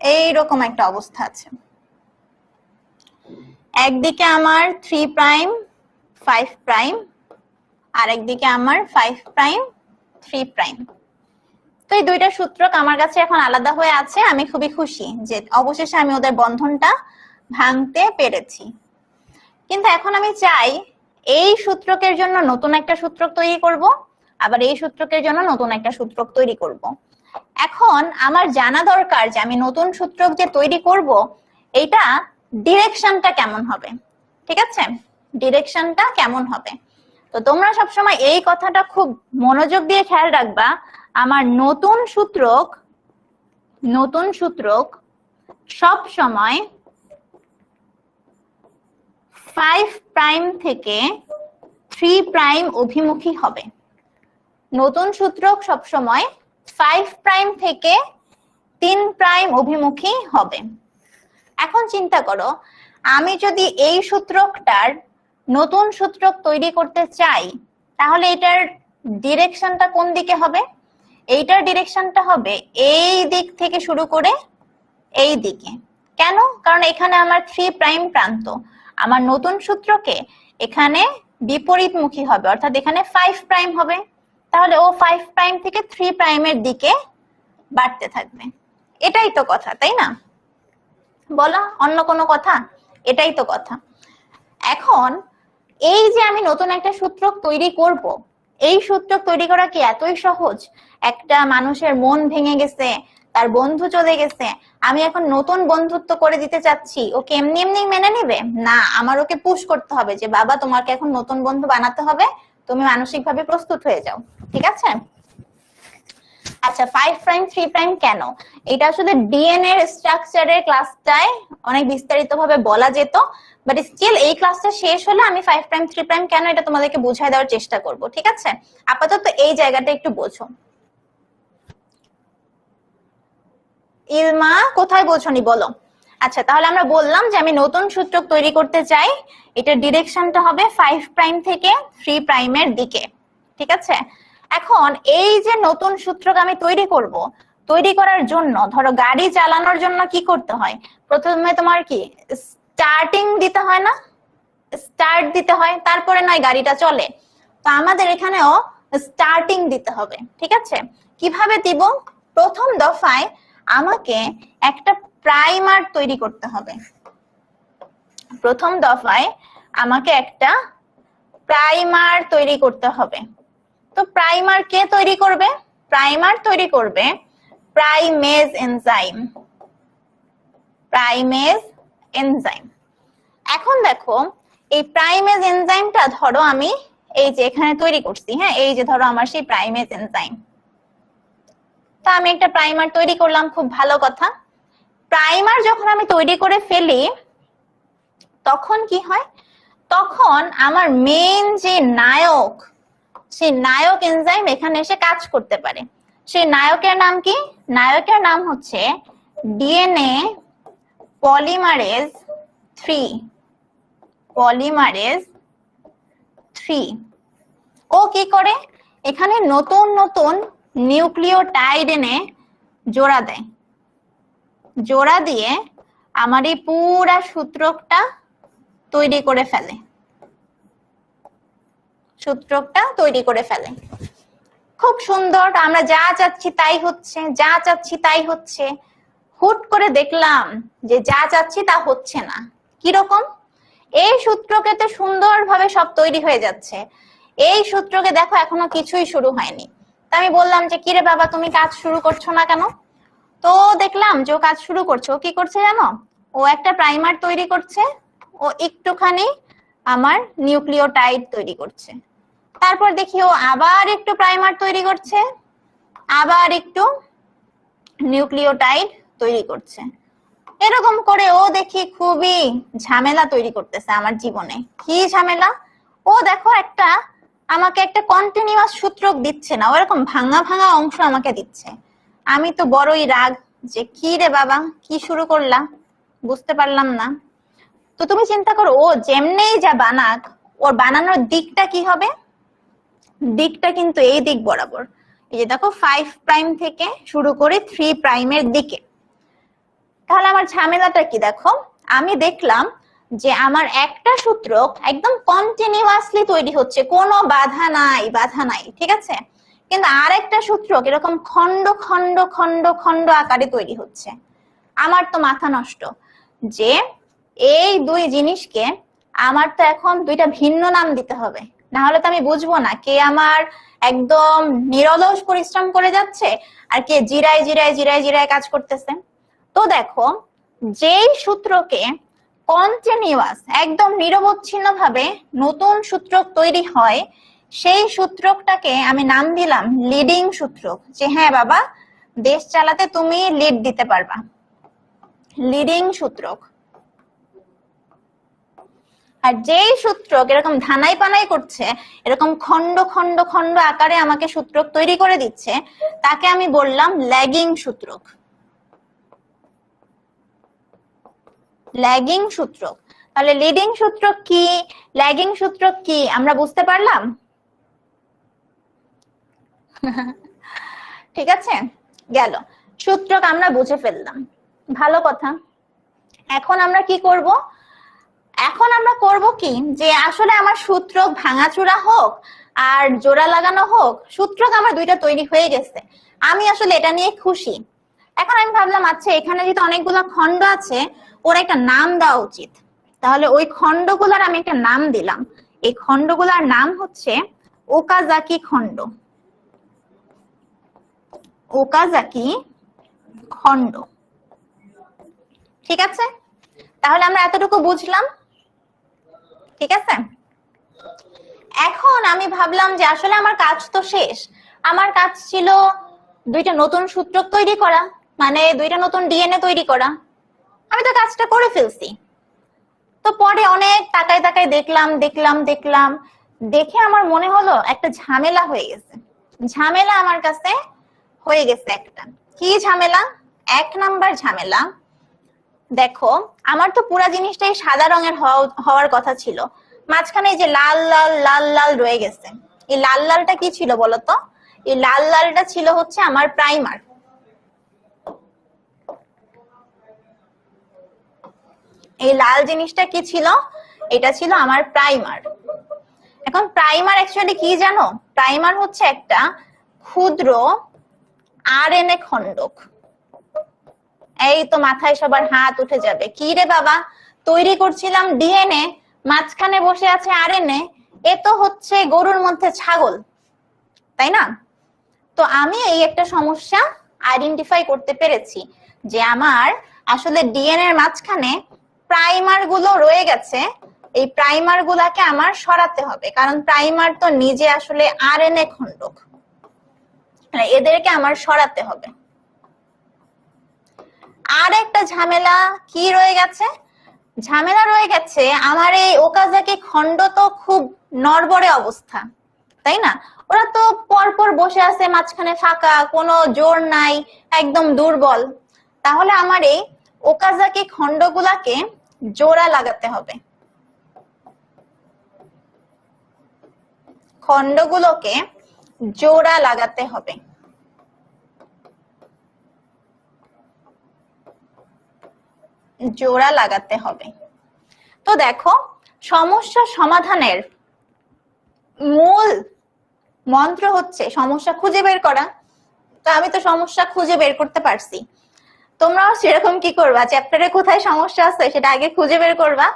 এইরকম একটা অবস্থা আছে। একদিকে আমার 3 প্রাইম 5 প্রাইম, আর একদিকে আমার 5 প্রাইম 3 প্রাইম। তো এই দুইটা সূত্রক আমার কাছে এখন আলাদা হয়ে আছে। আমি খুবই খুশি যে অবশেষে আমি ওদের বন্ধনটা ভাঙতে পেরেছি। কিন্তু এখন আমি চাই এই সূত্রকের জন্য নতুন একটা সূত্রক তৈরি করব, আবার এই সূত্রকের জন্য নতুন একটা সূত্রক তৈরি করব। এখন আমার জানা দরকার যে আমি নতুন সূত্রক যে তৈরি করব এইটা ডিরেকশনটা কেমন হবে। ঠিক আছে, ডিরেকশনটা কেমন হবে। তো তোমরা সবসময় এই কথাটা খুব মনোযোগ দিয়ে খেয়াল রাখবা, আমার নতুন সূত্রক সব সময় 5 প্রাইম থেকে 3 প্রাইম অভিমুখী হবে। নতুন সূত্রক সব সময় 5 প্রাইম থেকে 3 প্রাইম অভিমুখী হবে। এখন চিন্তা করো, আমি যদি এই সূত্রকটার নতুন সূত্রক তৈরি করতে চাই তাহলে এটার ডিরেকশনটা কোন দিকে হবে? এইটার ডিরেকশনটা হবে এই দিক থেকে শুরু করে এই দিকে। কেন? কারণ এখানে আমার 3 প্রাইম প্রান্ত, আমার নতুন সূত্রকে এখানে বিপরীতমুখী হবে, অর্থাৎ এখানে 5 প্রাইম হবে। তাহলে ও 5 প্রাইম থেকে 3 প্রাইমের দিকে বাড়তে থাকবে। এটাই তো কথা, তাই না? বলা অন্য কোনো কথা? এটাই তো কথা। এখন এই যে আমি নতুন একটা সূত্রক তৈরি করব, এই সূত্রক তৈরি করা কি এতই সহজ? একটা মানুষের মন ভেঙে গেছে, তার বন্ধু চলে গেছে, আমি এখন নতুন বন্ধুত্ব করে দিতে চাচ্ছি, ওকে এমনি এমনি মেনে নেবে না? আমার ওকে পুশ করতে হবে যে বাবা তোমাকে এখন নতুন বন্ধু বানাতে হবে, তুমি মানসিকভাবে প্রস্তুত হয়ে যাও। ঠিক আছে? আচ্ছা, 5 প্রাইম 3 প্রাইম কেন? এটা আসলে ডিএনএ স্ট্রাকচারের ক্লাসটায় অনেক বিস্তারিতভাবে বলা যেত, বাট স্টিল এই ক্লাসটা শেষ হলে আমি 5 প্রাইম 3 প্রাইম কেন এটা তোমাদেরকে বুঝাই দেওয়ার চেষ্টা করব। ঠিক আছে, আপাতত এই জায়গাটা একটু বোঝো। ইলমা কোথায় বোঝনি বলো? আচ্ছা, তাহলে আমরা বললাম যে আমি নতুন সূত্রক তৈরি করতে চাই, এটার ডিরেকশনটা হবে 5 প্রাইম থেকে 3 প্রাইমের দিকে। ঠিক আছে, এখন এই যে নতুন সূত্রক আমি তৈরি করব, তৈরি করার জন্য ধরো গাড়ি চালানোর জন্য কি করতে হয়? প্রথমে তোমার কি স্টার্টিং দিতে হয় না? স্টার্ট দিতে হয়, তারপরে নয় গাড়িটা চলে। তো আমাদের এখানেও স্টার্টিং দিতে হবে। ঠিক আছে, কিভাবে দিব? প্রথম দফায় আমাকে একটা প্রাইমার তৈরি করতে হবে। প্রথম দফায় আমাকে একটা প্রাইমার তৈরি করতে হবে। তো প্রাইমার কে তৈরি করবে? প্রাইমার তৈরি করবে প্রাইমেজ এনজাইম। Primase enzyme. এখন দেখো এই প্রাইমেজ এনজাইমটা ধরো আমি এই যে এখানে তৈরি করছি, হ্যাঁ, এই যে ধরো আমার সেই প্রাইমেজ এনজাইম। তো আমি একটা প্রাইমার তৈরি করলাম, খুব ভালো কথা। প্রাইমার যখন আমি তৈরি করে ফেলি তখন কি হয়? তখন আমার মেইন যে নায়ক, সেই নায়ক এনজাইম এখানে এসে কাজ করতে পারে। সেই নায়কের নাম কি? নায়কের নাম হচ্ছে ডিএনএ পলিমারেজ 3। পলিমারেজ 3 ও কি করে? এখানে নতুন নতুন নিউক্লিওটাইড এনে জোড়া দেয়। জোড়া দিয়ে আমার এই পুরা সূত্রকটা তৈরি করে ফেলে। সূত্রকটা তৈরি করে ফেলে। খুব সুন্দর, আমরা যা চাচ্ছি তাই হচ্ছে, যা চাচ্ছি তাই হচ্ছে। হুট করে দেখলাম যে যা চাচ্ছি তা হচ্ছে না। কিরকম? এই সূত্রকে তো সুন্দরভাবে সব তৈরি হয়ে যাচ্ছে, এই সূত্রকে দেখো এখনো কিছুই শুরু হয়নি। তা আমি বললাম যে কিরে বাবা তুমি কাজ শুরু করছো না কেন? তো দেখলাম যে ও কাজ শুরু করছে। ও কি করছে জানো? ও একটা প্রাইমার তৈরি করছে, ও একটুখানি আমার নিউক্লিওটাইড তৈরি করছে। তারপর দেখি ও আবার একটু প্রাইমার তৈরি করছে, আবার একটু নিউক্লিওটাইড তৈরি করছে। এরকম করে ও দেখি খুবই ঝামেলা তৈরি করতেছে আমার জীবনে। কি ঝামেলা? ও দেখো আমাকে একটা কন্টিনিউয়াস সূত্রক দিচ্ছে না, ওরকম ভাঙা ভাঙা অংশ আমাকে দিচ্ছে। আমি তো বড়ই রাগ যে কি রে বাবা কি শুরু করলাম, বুঝতে পারলাম না। তো তুমি চিন্তা করো, ও যেমনেই যা বানাক, ওর বানানোর দিকটা কি হবে? দিকটা কিন্তু এই দিক বরাবর। এই যে দেখো 5 প্রাইম থেকে শুরু করে 3 প্রাইমের দিকে। তাহলে আমার ঝামেলাটা কি দেখো, আমি দেখলাম যে আমার একটা সূত্রক একদম কন্টিনিউয়াসলি তৈরি হচ্ছে, কোনো বাধা নাই, বাধা নাই, ঠিক আছে। কিন্তু আর একটা সূত্রক এরকম খন্ড খন্ড খন্ড খন্ড আকারে তৈরি হচ্ছে। আমার তো মাথা নষ্ট যে এই দুই জিনিসকে আমার তো এখন দুইটা ভিন্ন নাম দিতে হবে, না হলে তো আমি বুঝবো না কে আমার একদম নিরলস পরিশ্রম করে যাচ্ছে আর কে জিরায় জিরায় জিরায় জিরায় কাজ করতেছে। তো দেখো, যেই সূত্রকে কন্টিনিউয়াস একদম নিরবচ্ছিন্ন ভাবে নতুন সূত্রক তৈরি হয়, সেই সূত্রকটাকে আমি নাম দিলাম লিডিং সূত্রক, যে হ্যাঁ বাবা দেশ চালাতে তুমি লিড দিতে পারবা, লিডিং সূত্রক। আর যেই সূত্রক এরকম ধানাই পানাই করছে, এরকম খন্ড খন্ড খন্ড আকারে আমাকে সূত্রক তৈরি করে দিচ্ছে, তাকে আমি বললাম ল্যাগিং সূত্রক, ল্যাগিং সূত্রক। তাহলে লিডিং সূত্রক কি, ল্যাগিং সূত্রক কি আমরা বুঝতে পারলাম? ঠিক আছে, গেল সূত্রক আমরা বুঝে ফেললাম, ভালো কথা। এখন আমরা কি করব, এখন আমরা করব কি, যে আসলে আমার সূত্রক ভাঙাচুরা হোক আর জোড়া লাগানো হোক, সূত্রক আমার দুইটা তৈরি হয়ে গেছে, আমি আসলে এটা নিয়ে খুশি। এখন আমি ভাবলাম আচ্ছা এখানে যেহেতু অনেকগুলো খন্ড আছে, ওর একটা নাম দেওয়া উচিত। তাহলে ওই খন্ডগুলোর আমি একটা নাম দিলাম, এই খন্ডগুলোর নাম হচ্ছে ওকাজাকি খন্ড, ওকাজাকি খন্ড, ঠিক আছে। তাহলে আমরা এতটুকু বুঝলাম, ঠিক আছে। এখন আমি ভাবলাম যে আসলে আমার কাজ তো শেষ, আমার কাজ ছিল দুইটা নতুন সূত্রক তৈরি করা, মানে দুইটা নতুন ডিএনএ তৈরি করা, আমি তো কাজটা করে ফেলছি। তো পরে অনেক তাকায় তাকায় দেখলাম দেখলাম দেখলাম, দেখে আমার মনে হলো একটা ঝামেলা হয়ে গেছে, ঝামেলা আমার কাছে হয়ে গেছে একটা। কি ঝামেলা? এক নাম্বার ঝামেলা, দেখো আমার তো পুরা জিনিসটাই সাদা রঙের হওয়ার কথা ছিল, মাঝখানে এই যে লাল লাল লাল লাল রয়ে গেছে, এই লাল লালটা কি ছিল বলতো? এই লাল লালটা ছিল হচ্ছে আমার প্রাইমার। এই লাল জিনিসটা কি ছিল? এটা ছিল আমার প্রাইমার। এখন প্রাইমার অ্যাকচুয়ালি কি জানো? প্রাইমার হচ্ছে একটা ক্ষুদ্র আরএনএ খণ্ডক। এই তো মাথায় সবার হাত উঠে যাবে, কি রে বাবা তৈরি করছিলাম ডিএনএ, মাঝখানে বসে আছে আরএনএ, এ তো হচ্ছে গরুর মধ্যে ছাগল, তাই না? তো আমি এই একটা সমস্যা আইডেন্টিফাই করতে পেরেছি যে আমার আসলে ডিএনএ এর মাঝখানে প্রাইমার গুলো রয়ে গেছে, এই প্রাইমার গুলাকে আমার সরাতে হবে, কারণ প্রাইমার তো নিজে আসলে আরএনএ খণ্ডক, এদেরকে আমার সরাতে হবে। আর একটা ঝামেলা কি রয়ে গেছে? ঝামেলা রয়ে গেছে আমার এই ওকাজাকি খন্ড তো খুব নড়বড়ে অবস্থা, তাই না? ওরা তো পরপর বসে আছে, মাঝখানে ফাঁকা, কোনো জোর নাই, একদম দুর্বল। তাহলে আমার এই ওকাজাকি খন্ডগুলাকে জোড়া লাগাতে হবে, খন্ডগুলোকে জোড়া লাগাতে হবে। জোড়া লাগাতে হবে। তো দেখো, সমস্যা সমাধানের মূল মন্ত্র হচ্ছে সমস্যা খুঁজে বের করা। তো আমি তো সমস্যা খুঁজে বের করতে পারছি, তোমরাও সেরকম কি করবা, চ্যাপ্টারে কোথায় সমস্যা আছে সেটা আগে খুঁজে বের করবা,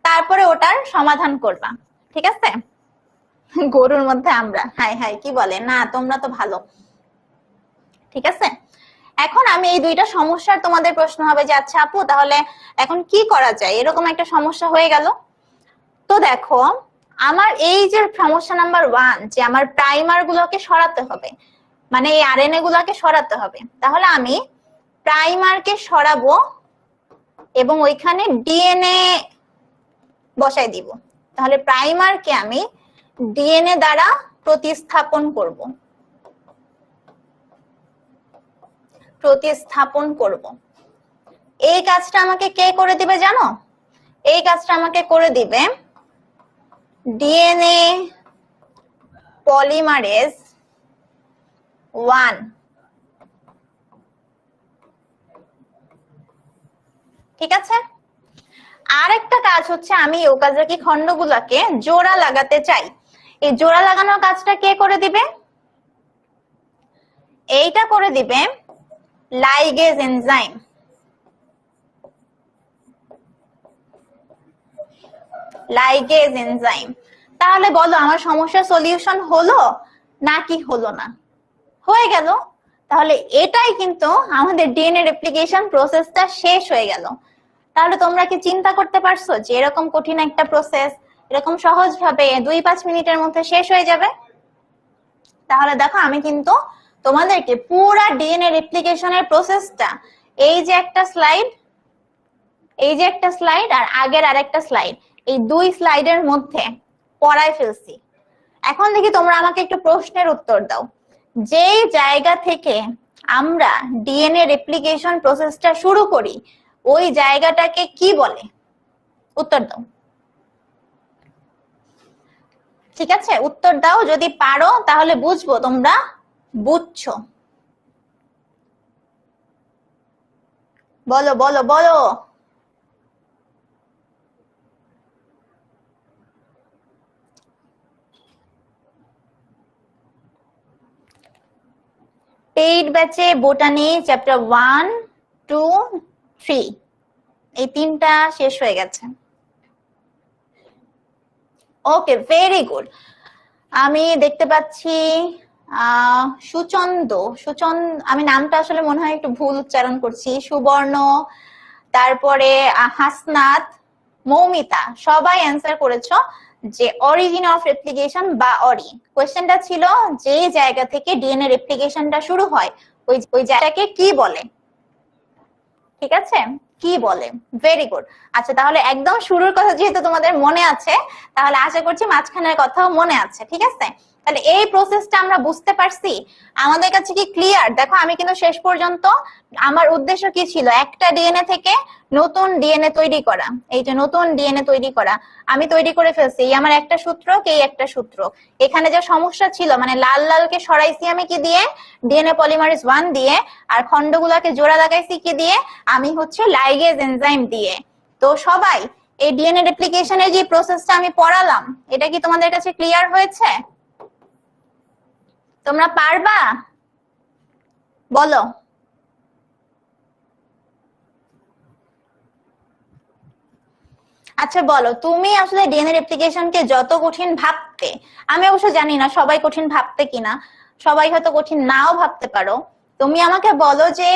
তারপরে ওটার সমাধান করবা, ঠিক আছে? গরুর মধ্যে আমরা, হাই হাই কি বলে না, তোমরা তো ভালো, ঠিক আছে। এখন আমি এই দুইটা সমস্যার তোমাদের প্রশ্ন হবে যে আচ্ছা আপু তাহলে এখন কি করা যায়, এরকম একটা সমস্যা হয়ে গেল। তো দেখো, আমার এই যে সমস্যা নাম্বার 1, যে আমার প্রাইমার গুলোকে সরাতে হবে, মানে এই আরএনএ গুলোকে সরাতে হবে, তাহলে আমি প্রাইমারকে সরাবো এবং ওইখানে ডিএনএ বসাই দিব। তাহলে প্রাইমারকে আমি ডিএনএ দ্বারা প্রতিস্থাপন করব, প্রতিস্থাপন করব। এই কাজটা আমাকে কে করে দিবে জানো? এই কাজটা আমাকে করে দিবে ডিএনএ পলিমারেজ 1। ঠিক আছে। আরেকটা কাজ হচ্ছে আমি ওকাজাকি খন্ডগুলোকে জোড়া লাগাতে চাই। এই জোড়া লাগানোর কাজটা কে করে দিবে? এইটা করে দিবে লাইগেজ এনজাইম। Ligase enzyme. তাহলে বলো আমার সমস্যার সলিউশন হলো নাকি হলো না? হয়ে গেল। তাহলে এটাই কিন্তু আমাদের ডিএনএ রেপ্লিকেশন প্রসেসটা শেষ হয়ে গেল। তাহলে তোমরা কি চিন্তা করতে পারছো যে এরকম কঠিন একটা প্রসেস এরকম সহজভাবে 2-5 মিনিটের মধ্যে শেষ হয়ে যাবে? তাহলে দেখো আমি কিন্তু তোমাদেরকে পুরো ডিএনএ রেপ্লিকেশনের প্রসেসটা এই যে একটা স্লাইড আর আগের আরেকটা স্লাইড, এই 2 স্লাইডের মধ্যে পড়ায় ফেলছি। এখন দেখি তোমরা আমাকে একটু প্রশ্নের উত্তর দাও। যে জায়গা থেকে আমরা ডিএনএ রেপ্লিকেশন প্রসেসটা শুরু করি ওই জায়গাটাকে কি বলে? উত্তর দাও। ঠিক আছে, উত্তর দাও। যদি পারো তাহলে বুঝবো তোমরা বুঝছো। বলো বলো বলো। পেইড ব্যাচে বোটানি চ্যাপ্টার 1, 2, 3 এই 3টা শেষ হয়ে গেছে। ওকে, ভেরি গুড। আমি দেখতে পাচ্ছি আমি নামটা আসলে মনে হয় একটু ভুল উচ্চারণ করছি। সুবর্ণ, তারপরে হাসনাত, মৌমিতা, সবাই অ্যান্সার করেছো যে অরিজিন অফ রেপ্লিকেশন বা অরি। কোয়েশ্চেনটা ছিল যে জায়গা থেকে ডিএনএ রেপ্লিকেশনটা শুরু হয় ওই জায়গাটাকে কি বলে? ঠিক আছে, কি বলে? Very good. আচ্ছা, তাহলে একদম শুরুর কথা যেহেতু তোমাদের মনে আছে, তাহলে আশা করছি মাঝখানের কথাও মনে আছে। ঠিক আছে, তাহলে এই প্রসেসটা আমরা বুঝতে পারছি, আমাদের কাছে কি ক্লিয়ার? দেখো আমি কিন্তু শেষ পর্যন্ত আমার উদ্দেশ্য কি ছিল? একটা ডিএনএ থেকে নতুন ডিএনএ তৈরি করা। এই যে নতুন ডিএনএ তৈরি করা আমি তৈরি করে ফেলছি। এই আমার একটা সূত্র, এই একটা সূত্র। এখানে যে সমস্যা ছিল মানে লাল লালকে সরাইছি আমি কি দিয়ে? ডিএনএ পলিমারেজ 1 দিয়ে। আর খন্ডগুলোকে জোড়া লাগাইছি কি দিয়ে? আমি হচ্ছে লাইগেজ এনজাইম দিয়ে। তো সবাই এই ডিএনএ রেপ্লিকেশনের যে প্রসেসটা আমি পড়ালাম এটা কি তোমাদের কাছে ক্লিয়ার হয়েছে? তোমরা পারবা? বলো। আচ্ছা বলো, তুমি আসলে ডিএনএ রেপ্লিকেশনকে যত কঠিন ভাবতে, আমি অবশ্য জানি না সবাই কঠিন ভাবতে কিনা, সবাই হয়তো কঠিন নাও ভাবতে পারো। তুমি আমাকে বলো যে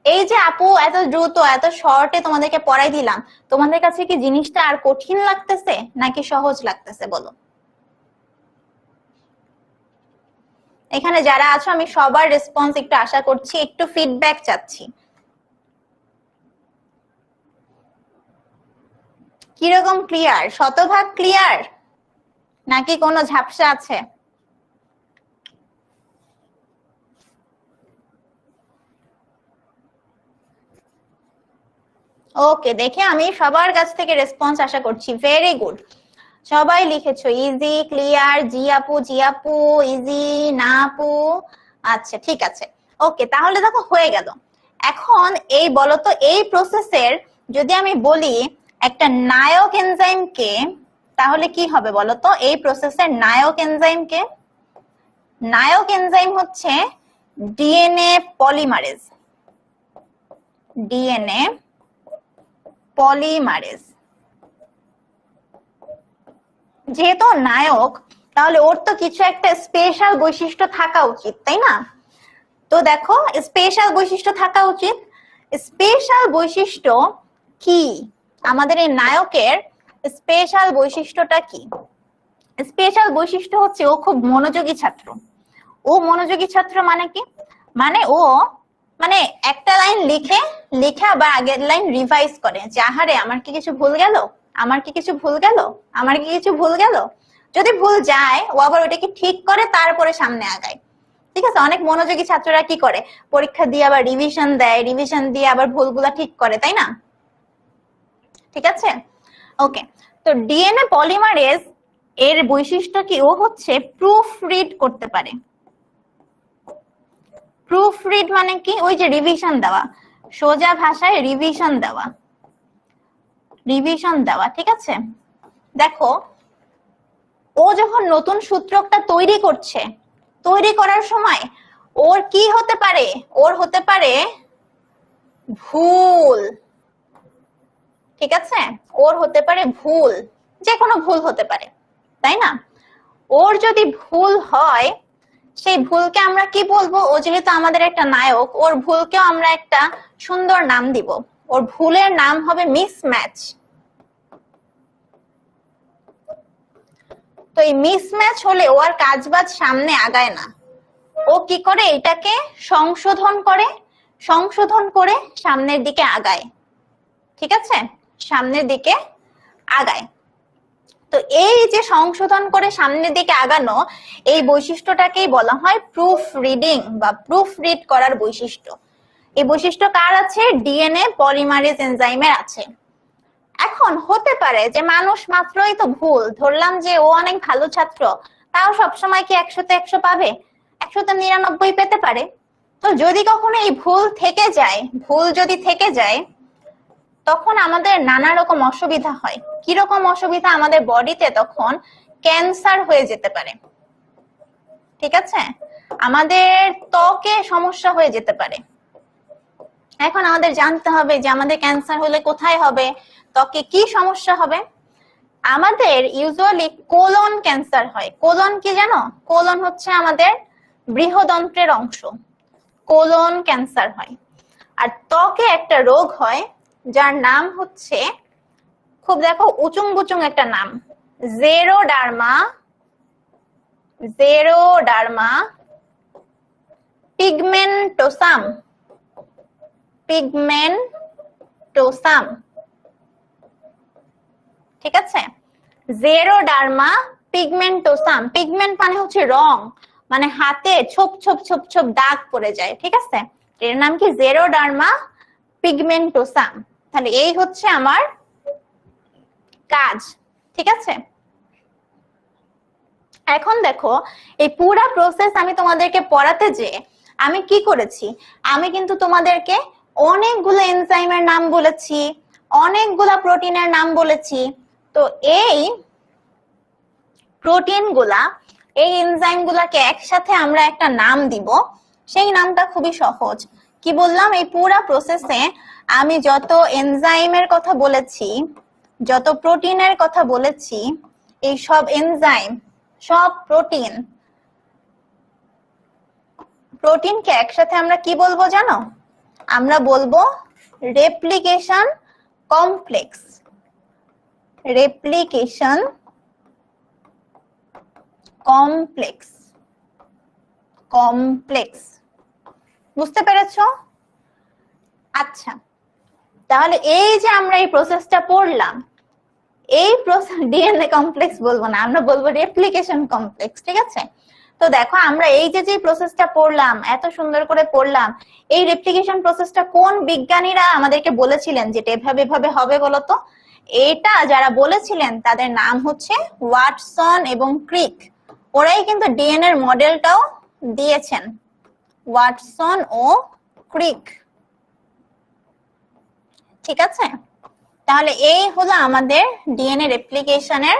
এই যে আপু এত দ্রুত এত শর্টে তোমাদেরকে পড়াই দিলাম, তোমাদের কাছে কি জিনিসটা আর কঠিন লাগতেছে নাকি সহজ লাগতেছে? বলো। এখানে যারা আছো আমি সবার রেসপন্স একটু আশা করছি, একটু ফিডব্যাক চাচ্ছি। কিরকম ক্লিয়ার? শতভাগ ক্লিয়ার নাকি কোনো ঝাপসা আছে? ওকে, দেখে আমি সবার কাছ থেকে রেসপন্স আশা করছি। ভেরি গুড, সবাই লিখেছো ইজি, ক্লিয়ার, জি আপু, জি আপু, ইজি, না আপু। আচ্ছা ঠিক আছে, ওকে। তাহলে দেখো হয়ে গেল। এখন এই বলো তো, এই প্রসেসের যদি আমি বলি একটা নায়ক এনজাইমকে, তাহলে কি হবে বলো তো? এই প্রসেসের নায়ক এনজাইমকে, নায়ক এনজাইম হচ্ছে ডিএনএ পলিমারেজ। ডিএনএ পলিমারেজ যেহেতু নায়ক, তাহলে ওর তো কিছু একটা স্পেশাল বৈশিষ্ট্য থাকা উচিত, তাই না? তো দেখো স্পেশাল বৈশিষ্ট্য থাকা উচিত। স্পেশাল বৈশিষ্ট্য কি? আমাদের এই নায়কের স্পেশাল বৈশিষ্ট্যটা কি? স্পেশাল বৈশিষ্ট্য হচ্ছে ও খুব মনোযোগী ছাত্র। ও মনোযোগী ছাত্র মানে কি? মানে ও মানে একটা লাইন লিখে আবার আগের লাইন রিভাইজ করে যে আহারে আমার কি কিছু ভুল গেল, আমার কি কিছু ভুল গেল, আমার কি কিছু ভুল গেল। যদি ভুল যায় ও আবার ওটাকে ঠিক করে তারপরে সামনে আগায়। ঠিক আছে, অনেক মনোযোগী ছাত্ররা কি করে? পরীক্ষা দিয়ে আবার রিভিশন দেয়, রিভিশন দিয়ে আবার ভুলগুলা ঠিক করে, তাই না? ঠিক আছে, ওকে। তো ডিএনএ পলিমারেজ এর বৈশিষ্ট্য কি? ও হচ্ছে প্রুফ রিড করতে পারে। প্রুফ রিড মানে কি? ওই যে রিভিশন দেওয়া, সোজা ভাষায় রিভিশন দেওয়া। রিভিশন দেওয়া, ঠিক আছে। দেখো ও যখন নতুন সূত্রকটা তৈরি করছে, তৈরি করার সময় ওর কি হতে পারে, ওর হতে পারে ভুল, ঠিক আছে, ওর হতে পারে ভুল, যে কোনো ভুল হতে পারে, তাই না? ওর যদি ভুল হয় সেই ভুলকে আমরা কি বলবো, ও যেহেতু আমাদের একটা নায়ক, ওর ভুলকেও আমরা একটা সুন্দর নাম দিব, ওর ভুলের নাম হবে মিসম্যাচ। তো এই মিসম্যাচ হলে ও আর কাজবাজ সামনে আগায় না, ও কি করে এটাকে সংশোধন করে, সংশোধন করে সামনের দিকে আগায়, ঠিক আছে, সামনের দিকে আগায়। তো এই যে সংশোধন করে সামনের দিকে আগানো, এই বৈশিষ্ট্যটাকেই বলা হয় প্রুফ রিডিং বা প্রুফ রিড করার বৈশিষ্ট্য। এই বৈশিষ্ট্য কার আছে? ডিএনএ পলিমারেজ এনজাইমের আছে। এখন হতে পারে যে মানুষ মাত্রই তো ভুল, ধরলাম যে ও অনেক ভালো ছাত্র, তাও সবসময় কি 100তে 100 পাবে? 100তে 99 পেতে পারে। তো যদি কখনো এই ভুল থেকে যায়, ভুল যদি থেকে যায়, তখন আমাদের নানা রকম অসুবিধা হয়। কিরকম অসুবিধা? আমাদের বডিতে তখন ক্যান্সার হয়ে যেতে পারে, ঠিক আছে, আমাদের ত্বকে সমস্যা হয়ে যেতে পারে। এখন আমাদের জানতে হবে যে আমাদের ক্যান্সার হলে কোথায় হবে, ত্বকে কি সমস্যা হবে। আমাদের ইউজুয়ালি কোলন ক্যান্সার হয়। কোলন কি জানো? কোলন হচ্ছে আমাদের বৃহদন্ত্রের অংশ, কোলন ক্যান্সার হয়। আর ত্বকে একটা রোগ হয় যার নাম হচ্ছে, খুব দেখো উচুং বুচুং একটা নাম, জেরোডার্মা, জেরোডার্মা পিগমেন্টোসাম, পিগমেন্টোসাম, ঠিক আছে, জেরোডার্মা পিগমেন্টোসাম। পিগমেন্ট মানে হচ্ছে রং, মানে হাতে ছোপ ছোপ ছোপ ছোপ দাগ পড়ে যায়, ঠিক আছে, এর নাম কি? জেরোডার্মা পিগমেন্টোসাম। তাহলে এই হচ্ছে আমার কাজ, ঠিক আছে। এখন দেখো এই পুরা প্রসেস আমি তোমাদেরকে পড়াতে যে আমি কি করেছি, আমি কিন্তু তোমাদেরকে অনেকগুলো এনজাইমের নাম বলেছি, অনেকগুলা প্রোটিনের নাম বলেছি। তো এই প্রোটিন গুলা, এই এনজাইম গুলাকে একসাথে আমরা একটা নাম দিব, সেই নামটা খুবই সহজ। কি বললাম? এই পুরা প্রসেসে আমি যত এনজাইমের কথা বলেছি, যত প্রোটিনের কথা বলেছি, এই সব এনজাইম, সব প্রোটিন, প্রোটিনকে একসাথে আমরা কি বলবো জানো? আমরা বলবো replication complex, replication complex, complex. বুঝতে পেরেছো? আচ্ছা, তাহলে এই যে আমরা এই প্রসেসটা পড়লাম, এই প্রসেস ডিএনএ কমপ্লেক্স বলবো না, আমরা বলবো রেপ্লিকেশন কমপ্লেক্স, ঠিক আছে। তো দেখো আমরা এই যে প্রসেসটা পড়লাম, এত সুন্দর করে পড়লাম, এই রেপ্লিকেশন প্রসেসটা কোন বিজ্ঞানীরা আমাদেরকে বলেছিলেন যেটা এভাবে এভাবে হবে বলতো? এটা যারা বলেছিলেন তাদের নাম হচ্ছে ওয়াটসন এবং ক্রিক। ওরাই কিন্তু ডিএনএ এর মডেলটাও দিয়েছেন, ওয়াটসন ও ক্রিক, ঠিক আছে। তাহলে এই হলো আমাদের ডিএনএ রেপ্লিকেশনের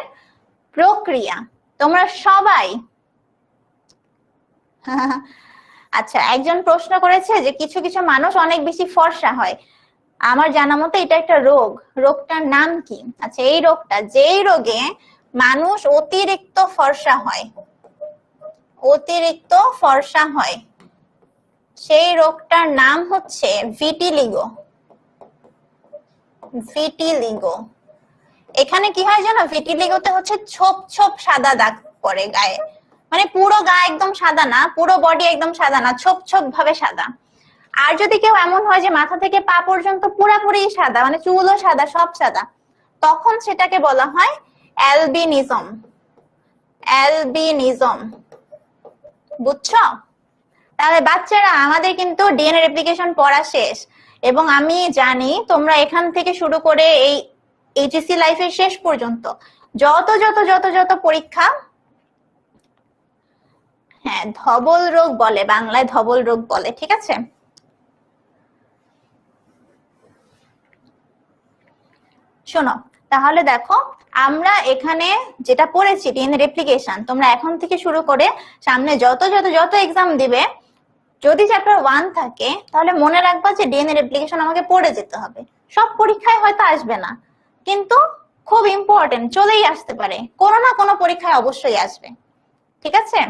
প্রক্রিয়া। তোমরা সবাই আচ্ছা, একজন প্রশ্ন করেছে যে কিছু কিছু মানুষ অনেক বেশি ফর্সা হয়। আমার জানা মতে এটা একটা রোগ, রোগটার নাম কি? আচ্ছা, এই রোগটা, যেই রোগে মানুষ অতিরিক্ত ফর্সা হয়, অতিরিক্ত ফর্সা হয়, সেই রোগটার নাম হচ্ছে ভিটিলিগো, ভিটিলিগো। এখানে কি হয় জানো? ভিটিলিগোতে হচ্ছে ছোপ ছোপ সাদা দাগ পড়ে গায়ে, মানে পুরো গায়ে একদম সাদা না, পুরো বডি একদম সাদা না, ছোপ ছোপ ভাবে সাদা। আর যদি কেউ এমন হয় যে মাথা থেকে পা পর্যন্ত পুরাপুরি সাদা, মানে চুলও সাদা, সব সাদা, তখন সেটাকে বলা হয় অ্যালবিনিজম, অ্যালবিনিজম। বুঝছো? তাহলে বাচ্চারা, আমাদের কিন্তু ডিএনএ রেপ্লিকেশন পড়া শেষ, এবং আমি জানি তোমরা এখান থেকে শুরু করে এই এইচএসসি লাইফের শেষ পর্যন্ত যত যত যত যত পরীক্ষা, হ্যাঁ ধবল রোগ বলে, বাংলায় ধবল রোগ বলে, ঠিক আছে। শোনো, তাহলে দেখো আমরা এখানে যেটা পড়েছি ডিএনএ রেপ্লিকেশন, তোমরা এখন থেকে শুরু করে সামনে যত যত যত এক্সাম দিবে, যদি চ্যাপ্টার 1 থাকে তাহলে মনে রাখবা যে ডিএনএ রেপ্লিকেশন আমাকে পড়ে যেতে হবে। সব পরীক্ষায় হয়তো আসবে না, কিন্তু খুব ইম্পর্টেন্ট, চলেই আসতে পারে, কোনো না কোনো পরীক্ষায় অবশ্যই আসবে। ঠিক আছে?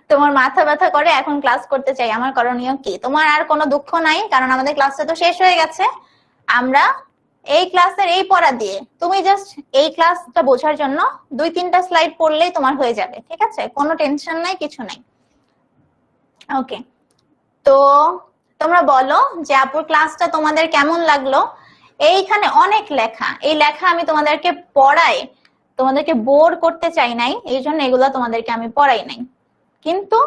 তোমার মাথা ব্যথা করে এখন ক্লাস করতে চাই, আমার করণীয় কি? তোমার আর কোনো দুঃখ নাই, কারণ আমাদের ক্লাসটা তো শেষ হয়ে গেছে। আমরা এই ক্লাসের এই পড়া দিয়ে তুমি জাস্ট এই ক্লাসটা বোঝার জন্য 2-3টা স্লাইড পড়লেই তোমার হয়ে যাবে। ঠিক আছে? কোনো টেনশন নাই, কিছু নাই। ওকে, তো তোমরা বলো যে আপুর ক্লাসটা তোমাদের কেমন লাগলো। এইখানে অনেক লেখা, এই লেখা আমি তোমাদেরকে পড়াই, তোমাদেরকে বোর করতে চাই নাই, এই জন্য এগুলো তোমাদেরকে আমি পড়াই নাই। কিন্তু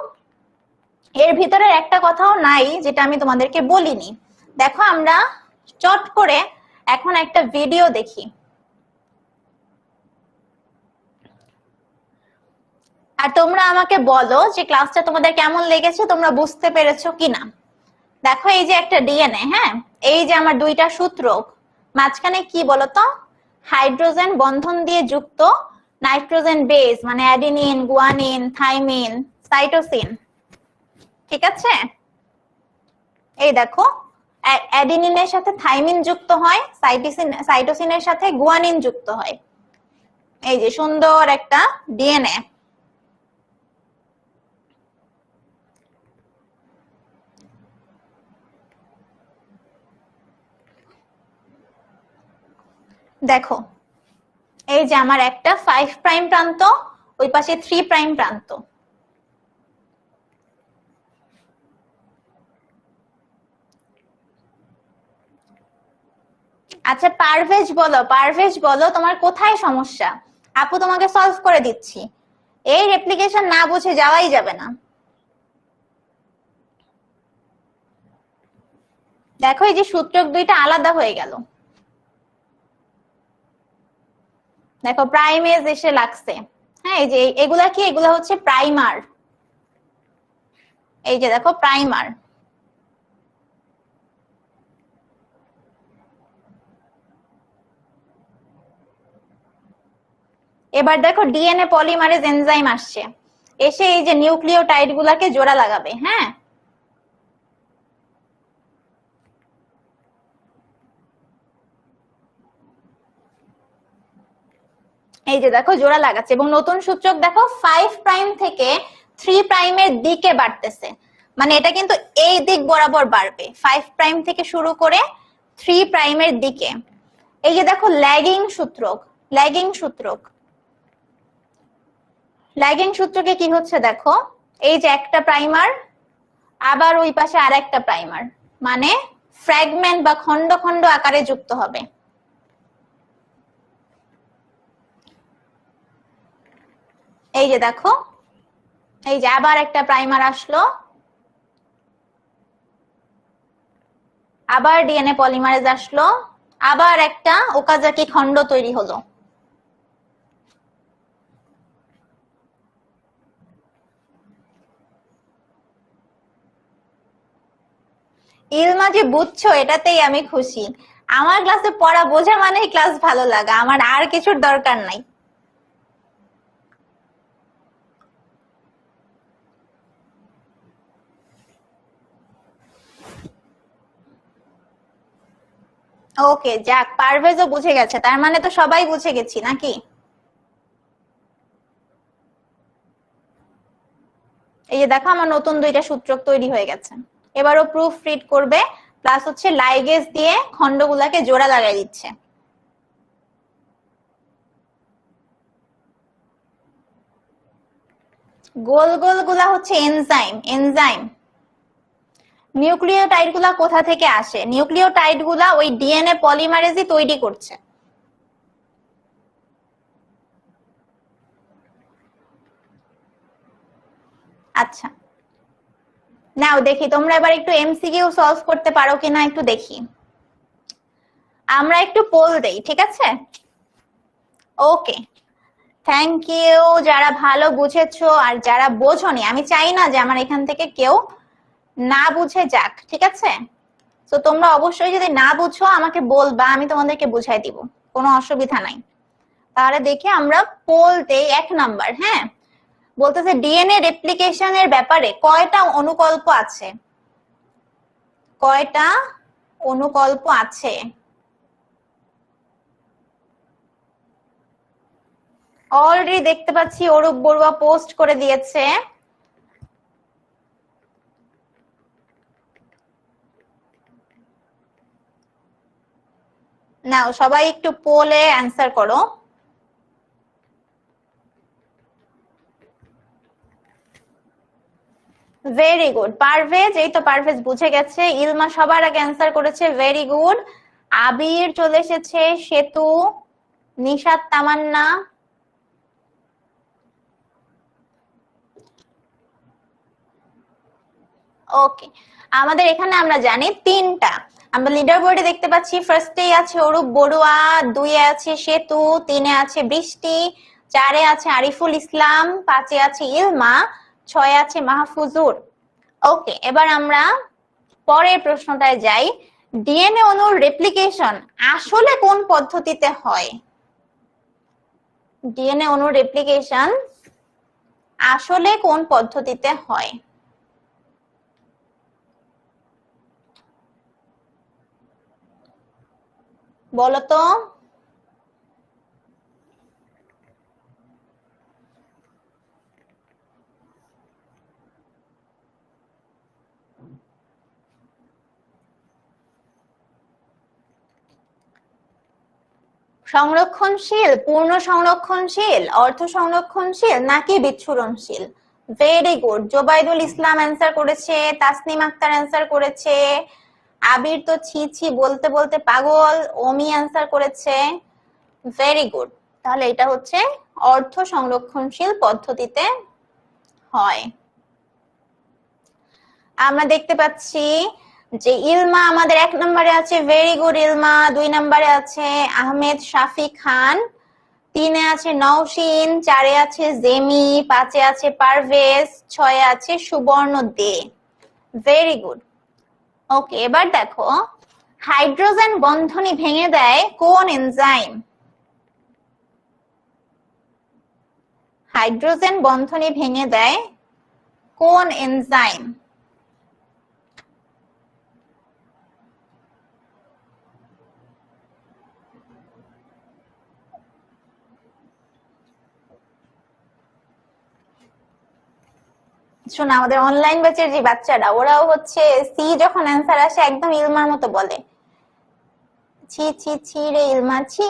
এর ভিতরে একটা কথাও নাই যেটা আমি তোমাদেরকে বলিনি। দেখো আমরা চট করে এখন একটা ভিডিও দেখি, আর তোমরা আমাকে বলো যে ক্লাসটা তোমাদের কেমন লেগেছে, তোমরা বুঝতে পেরেছো কিনা। দেখো এই যে একটা ডিএনএ, হ্যাঁ, এই যে আমার 2টা সূত্রক, মাঝখানে কি বলতো, হাইড্রোজেন বন্ধন দিয়ে যুক্ত নাইট্রোজেন বেস, মানে অ্যাডিনিন, গুয়ানিন, থাইমিন, সাইটোসিন। ঠিক আছে? এই দেখো অ্যাডিনিনের সাথে থাইমিন যুক্ত হয়, সাইটোসিনের সাথে গুয়ানিন যুক্ত হয়। এই যে সুন্দর একটা ডিএনএ। দেখো এই যে আমার একটা 5 প্রাইম প্রান্ত, ওই পাশে 3 প্রাইম প্রান্ত। আচ্ছা পারভেজ বলো, পারভেজ বলো তোমার কোথায় সমস্যা, আপু তোমাকে সলভ করে দিচ্ছি। এই রেপ্লিকেশন না বুঝে যাওয়াই যাবে না। দেখো এই যে সূত্রক 2টা আলাদা হয়ে গেল, দেখো প্রাইমেজ এসে লাগছে। হ্যাঁ, এই যে এগুলা কি, এগুলা হচ্ছে প্রাইমার। এই যে দেখো প্রাইমার। এবার দেখো ডিএনএ পলিমারেজ এনজাইম আসছে, এসে এই যে নিউক্লিওটাইড গুলাকে জোড়া লাগাবে। হ্যাঁ, এই যে দেখো জোড়া লাগাচ্ছে, এবং নতুন সূচক দেখো 5 প্রাইম থেকে 3 প্রাইমের দিকে বাড়তেছে, মানে এটা কিন্তু এই দিক বরাবর বাড়বে, 5 প্রাইম থেকে শুরু করে 3 প্রাইমের দিকে। এই যে দেখো ল্যাগিং সূত্রক, ল্যাগিং সূত্রক, ল্যাগিং সূত্রকে কি হচ্ছে দেখো, এই যে একটা প্রাইমার, আবার ওই পাশে আরেকটা প্রাইমার, মানে ফ্র্যাগমেন্ট বা খন্ড খন্ড আকারে যুক্ত হবে। এই যে দেখো, এই যে আবার একটা প্রাইমার আসলো, আবার ডিএনএ পলিমারেজ আসলো, আবার একটা ওকাজাকি খন্ড তৈরি হলো। ইলমা যে বুঝছো এটাতেই আমি খুশি। আমার ক্লাসে পড়া বোঝা মানে ক্লাস ভালো লাগা, আমার আর কিছুর দরকার নাই। ওকে যাক, পারভেজও বুঝে গেছে, তার মানে তো সবাই বুঝে গেছি নাকি। এই যে দেখো আমার নতুন 2টা সূত্রক তৈরি হয়ে গেছে। এবারও প্রুফ রিড করবে, প্লাস হচ্ছে লাইগেজ দিয়ে খন্ডগুলাকে জোড়া লাগাই দিচ্ছে। গোল গোল গুলা হচ্ছে এনজাইম, এনজাইম। নিউক্লিওটাইড গুলা কোথা থেকে আসে, নিউক্লিওটাইড গুলা ওই ডিএনএ পলিমারেজই তৈরি করছে। আচ্ছা নাও দেখি তোমরা এবার একটু এমসিকিউ সলভ করতে পারো কিনা, একটু দেখি। আমরা একটু পোল দেই, ঠিক আছে? ওকে, থ্যাংক ইউ যারা ভালো বুঝেছো, আর যারা বোঝোনি, আমি চাই না যে আমার এখান থেকে কেউ না বুঝে যাক, ঠিক আছে? তো তোমরা অবশ্যই যদি না বুঝো আমাকে বলবা, আমি তোমাদেরকে বুঝাই দিব, কোনো অসুবিধা নাই। তাহলে দেখি আমরা পোল দেই 1 নাম্বার। হ্যাঁ, বলতেছে ডিএনএ রেপ্লিকেশনের ব্যাপারে কয়টা অনুকল্প আছে? কয়টা অনুকল্প আছে? অলরেডি দেখতে পাচ্ছি অরূপ বড়ুয়া পোস্ট করে দিয়েছে। নাও সবাই একটু পোলে অ্যান্সার করো। ভেরি গুড পারভেজ, এই তো পারভেজ বুঝে গেছে। ইলমা সবার আগে অ্যান্সার করেছে, ভেরি গুড। আবির চলে এসেছে, সেতু, নিশাত, তামান্না। ওকে, আমাদের এখানে আমরা জানি 3টা। আমরা লিডার বোর্ডে দেখতে পাচ্ছি ফার্স্টেই আছে অরূপ বড়ুয়া, 2-এ আছে সেতু, 3-এ আছে বৃষ্টি, 4-এ আছে আরিফুল ইসলাম, 5-এ আছে ইলমা, 6-এ আছে মাহফুজুর। ওকে, এবার আমরা পরের প্রশ্নটায় যাই। ডিএনএ অণুর রেপ্লিকেশন আসলে কোন পদ্ধতিতে হয়? ডিএনএ অণুর রেপ্লিকেশন আসলে কোন পদ্ধতিতে হয়? বলো তো। সংরক্ষণশীল, পূর্ণ সংরক্ষণশীল, অর্ধ সংরক্ষণশীল নাকি বিচ্ছুরণশীল? ভেরি গুড, জোবাইদুল ইসলাম অ্যান্সার করেছে, তাসনিম আক্তার অ্যান্সার করেছে, আবির তো ছি ছি বলতে বলতে পাগল, ওমি অ্যান্সার করেছে। ভেরি গুড, তাহলে এটা হচ্ছে অর্ধ সংরক্ষণশীল পদ্ধতিতে হয়। আমরা দেখতে পাচ্ছি যে ইলমা আমাদের 1 নম্বরে আছে, ভেরি গুড ইলমা। 2 নম্বরে আছে আহমেদ শাফি খান, 3-এ আছে নওশিন, 4-এ আছে জেমি, 5-এ আছে পারভেজ, 6-এ আছে সুবর্ণ দে। Very good. ওকে, এবার দেখো হাইড্রোজেন বন্ধনী ভেঙে দেয় কোন এনজাইম? হাইড্রোজেন বন্ধনী ভেঙে দেয় কোন এনজাইম? শোনো, আমাদের অনলাইন ব্যাচের যে বাচ্চারা, ওরাও হচ্ছে সি যখন অ্যান্সার আসে একদম ইলমার মতো বলে, ছি ছি ছি রে ইলমা ছি।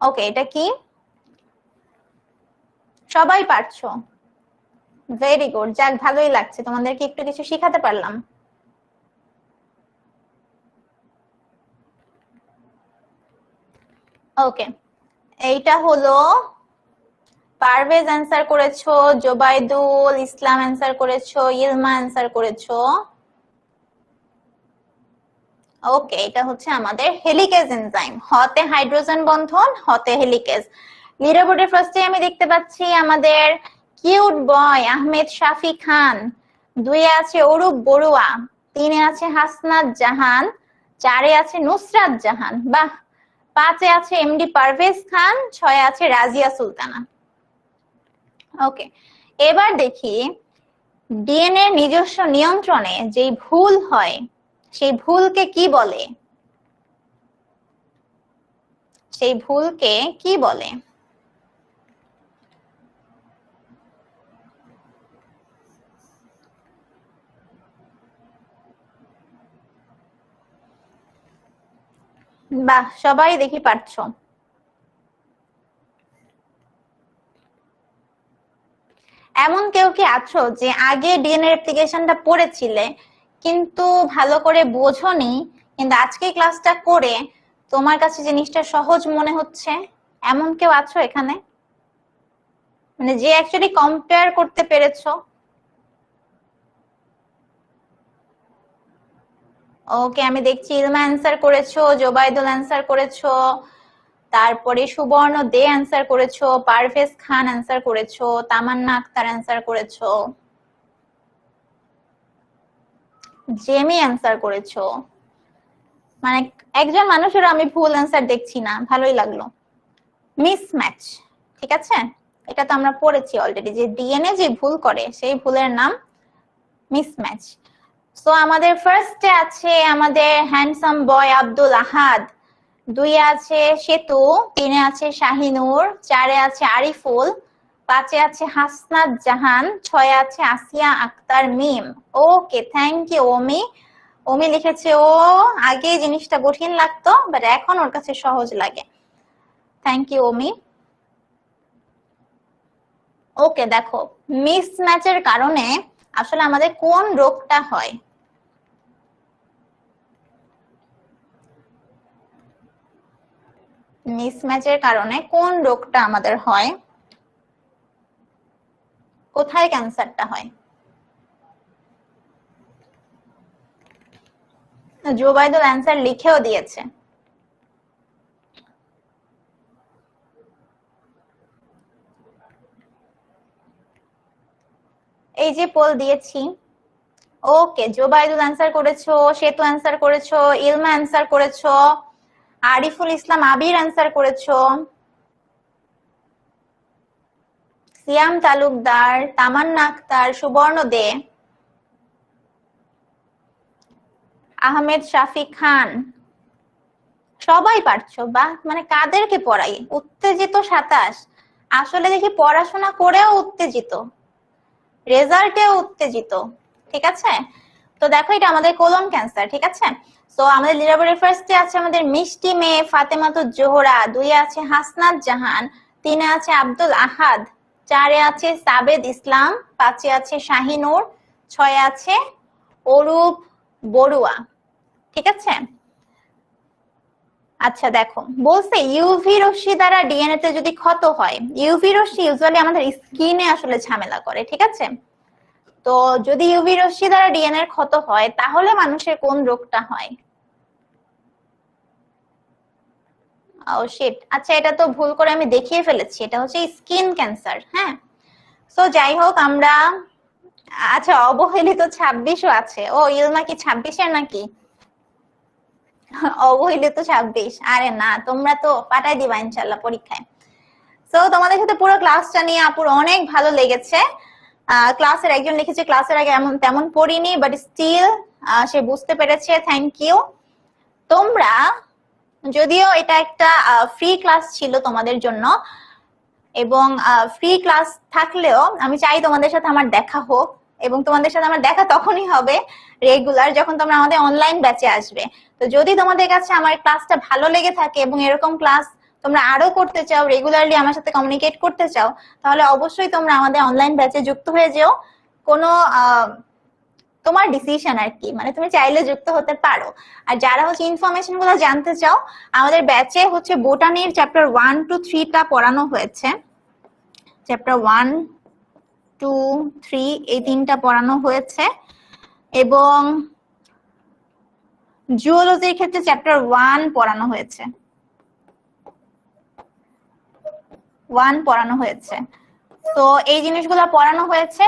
ওকে, এটা কি? সবাই পারছো, ভেরি গুড। যাক, ভালোই লাগছে, তোমাদেরকে একটু কিছু শিখাতে পারলাম। ওকে, এইটা হলো পারভেজ অ্যান্সার করেছো, জোবাইদুল ইসলাম অ্যান্সার করেছো, ইলমা অ্যান্সার করেছো। ওকে, এটা হচ্ছে আমাদের হেলিকেজ এনজাইম, হতে হাইড্রোজেন বন্ধন, হতে হেলিকেজ। লিডারবোর্ডের ফার্স্টে আমি দেখতে পাচ্ছি আমাদের কিউট বয় আহমেদ শাফি খান, 2-এ আছে অরূপ বড়ুয়া, 3-এ আছে হাসনাত জাহান, 4-এ আছে নুসরাত জাহান, বাহ, 5-এ আছে এমডি পারভেজ খান, 6-এ আছে রাজিয়া সুলতানা। ওকে, এবার দেখি ডিএনএ নিজস্ব নিয়ন্ত্রণে যে ভুল হয় সেই ভুলকে কি বলে? সেই ভুলকে কি বলে? বাহ, সবাই দেখি পারছো। এমন কেউ কি আছো যে আগে ডিএনএ রেপ্লিকেশনটা পড়েছিলে কিন্তু ভালো করে বোঝোনি, কিন্তু আজকে ক্লাসটা করে তোমার কাছে জিনিসটা সহজ মনে হচ্ছে? এমন কেউ আছো এখানে, মানে যে অ্যাকচুয়ালি কম্পেয়ার করতে পেরেছো? ওকে, আমি দেখছি ইলমা অ্যান্সার করেছো, জোবাইদুল অ্যান্সার করেছো, তারপরে সুবর্ণ দে অ্যান্সার করেছো, পারভেজ খান অ্যান্সার করেছো, তামান্না আক্তার অ্যান্সার করেছো। জেমি অ্যান্সার করেছো, মানে একজন মানুষের আমি ভুল অ্যান্সার দেখছি না, ভালোই লাগলো। মিসম্যাচ, ঠিক আছে, এটা তো আমরা পড়েছি অলরেডি যে ডিএনএ যে ভুল করে সেই ভুলের নাম মিসম্যাচ। সো আমাদের ফার্স্টে আছে আমাদের হ্যান্ডসাম বয় আব্দুল আহাদ, 2 আছে সেতু, 3 আছে শাহিনুর, 4 আছে আরিফুল, 5 আছে হাসনাত জাহান, 6 আছে আসিয়া আক্তার মিম। ওকে, থ্যাংক ইউ ওমি। ওমি লিখেছে ও আগে জিনিসটা কঠিন লাগতো বাট এখন ওর কাছে সহজ লাগে। Thank you ওমি। ওকে, দেখো মিসম্যাচের কারণে আসলে আমাদের কোন রোগটা হয়। মিসম্যাচের কারণে কোন রোগটা আমাদের হয়, কোথায় ক্যান্সারটা হয়? জোবাইদুল অ্যান্সার লিখেও দিয়েছে। এই যে পোল দিয়েছি। ওকে, জোবাইদুল অ্যান্সার করেছো, সেতু অ্যান্সার করেছো, ইলমা অ্যান্সার করেছো, আরিফুল ইসলাম আবির অ্যান্সার করেছো, সিয়াম তালুকদার, তামান্না আক্তার, সুবর্ণ দে, আহমেদ শাফি খান, সবাই পারছো। বা মানে কাদেরকে পড়াই উত্তেজিত 27, আসলে দেখি পড়াশোনা করেও উত্তেজিত, রেজাল্টেও উত্তেজিত, ঠিক আছে। তো দেখো এটা আমাদের কোলন ক্যান্সার, ঠিক আছে। তো আমাদের লিডারবোর্ডের ফার্স্টে আছে আমাদের মিষ্টি মেয়ে ফাতেমাতুজ জোহরা, 2 আছে হাসনাত জাহান, 3 আছে আব্দুল আহাদ, 4 আছে সাবেদ ইসলাম, 5 আছে শাহিনুর, 6 আছে অরূপ বড়ুয়া, ঠিক আছে। আচ্ছা দেখো বলছে ইউভি রশ্মি দ্বারা ডিএনএ তে যদি ক্ষত হয়, ইউভি রশ্মি ইউজুয়ালি আমাদের স্কিনে আসলে ঝামেলা করে, ঠিক আছে। তো যদি ইউভি রশ্মি দ্বারা ডিএনএ এর ক্ষত হয় তাহলে মানুষের কোন রোগটা হয়? ও শিট, আচ্ছা এটা তো ভুল করে আমি দেখিয়ে ফেলেছি, এটা হচ্ছে স্কিন ক্যান্সার। হ্যাঁ, সো যাই হোক আমরা, আচ্ছা অবহেলিত 26ও আছে। ও ইলমা কি 26-এর নাকি? অবহেলিত 26, আরে না, তোমরা তো পাঠাই দিবা ইনশাআল্লাহ পরীক্ষায়। সো তোমাদের সাথে পুরো ক্লাসটা নিয়ে আপুর অনেক ভালো লেগেছে। ক্লাসের একজন লিখেছে ক্লাসের আগে এমন তেমন পড়িনি বাট স্টিল সে বুঝতে পেরেছে, থ্যাংক ইউ। তোমরা, যদিও এটা একটা ফ্রি ক্লাস ছিল তোমাদের জন্য, এবং ফ্রি ক্লাস থাকলেও আমি চাই তোমাদের সাথে আমার দেখা হোক, এবং তোমাদের সাথে আমার দেখা তখনই হবে রেগুলার যখন তোমরা আমাদের অনলাইন ব্যাচে আসবে। তো যদি তোমাদের কাছে আমার ক্লাসটা ভালো লেগে থাকে এবং এরকম ক্লাস তোমরা আরো করতে চাও, রেগুলারলি আমার সাথে কমিউনিকেট করতে চাও, তাহলে অবশ্যই তোমরা আমাদের অনলাইন ব্যাচে যুক্ত হয়ে যেও। কোনো তোমার ডিসিশন আর কি, মানে তুমি চাইলে যুক্ত হতে পারো। আর যারা হচ্ছে ইনফরমেশন গুলো জানতে চাও, আমাদের ব্যাচে হচ্ছে বোটানির চ্যাপ্টার 1 to 3টা পড়ানো হয়েছে। চ্যাপ্টার 1, 2, 3 এই 3টা পড়ানো হয়েছে, এবং জুওলজির ক্ষেত্রে চ্যাপ্টার 1 পড়ানো হয়েছে, 1 পড়ানো হয়েছে। তো এই জিনিসগুলো পড়ানো হয়েছে।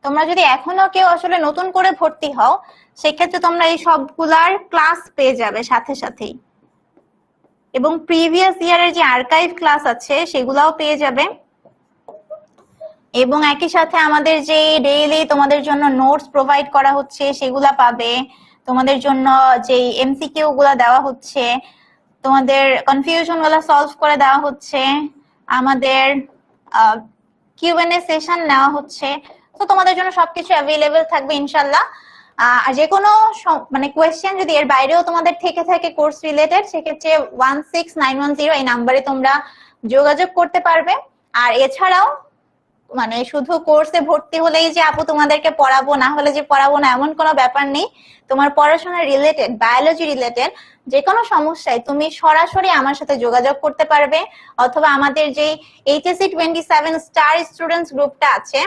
তোমরা যদি এখনো কেউ আসলে নতুন করে ভর্তি হও, সেক্ষেত্রে তোমরা এই সবগুলার ক্লাস পেয়ে যাবে সাথে সাথেই, এবং প্রিভিয়াস ইয়ারের যে আর্কাইভ ক্লাস আছে সেগুলাও পেয়ে যাবে। এবং একই সাথে আমাদের যে ডেইলি তোমাদের জন্য নোটস প্রোভাইড করা হচ্ছে সেগুলা পাবে। তোমাদের জন্য যে এমসিকিউ গুলা দেওয়া হচ্ছে, তোমাদের কনফিউশন গুলা সলভ করে দেওয়া হচ্ছে, আমাদের কিউএনএ সেশন নেওয়া হচ্ছে। তো তোমাদের জন্য সবকিছু অ্যাভেলেবেল থাকবে ইনশাল্লাহ। আর যে কোনো মানে কোয়েশ্চেন যদি এর বাইরেও তোমাদের থেকে থাকে কোর্স রিলেটেড, সেক্ষেত্রে 16910 এই নাম্বারে তোমরা যোগাযোগ করতে পারবে। আর এছাড়াও মানে শুধু কোর্সে ভর্তি হলেই যে আপু তোমাদেরকে পড়াবো, না হলে যে পড়াবো না, এমন কোনো ব্যাপার নেই। তোমার পড়াশোনা রিলেটেড, বায়োলজি রিলেটেড যে কোনো সমস্যায় তুমি সরাসরি আমার সাথে যোগাযোগ করতে পারবে, অথবা আমাদের যে HSC 27 স্টার স্টুডেন্টস গ্রুপটা আছে,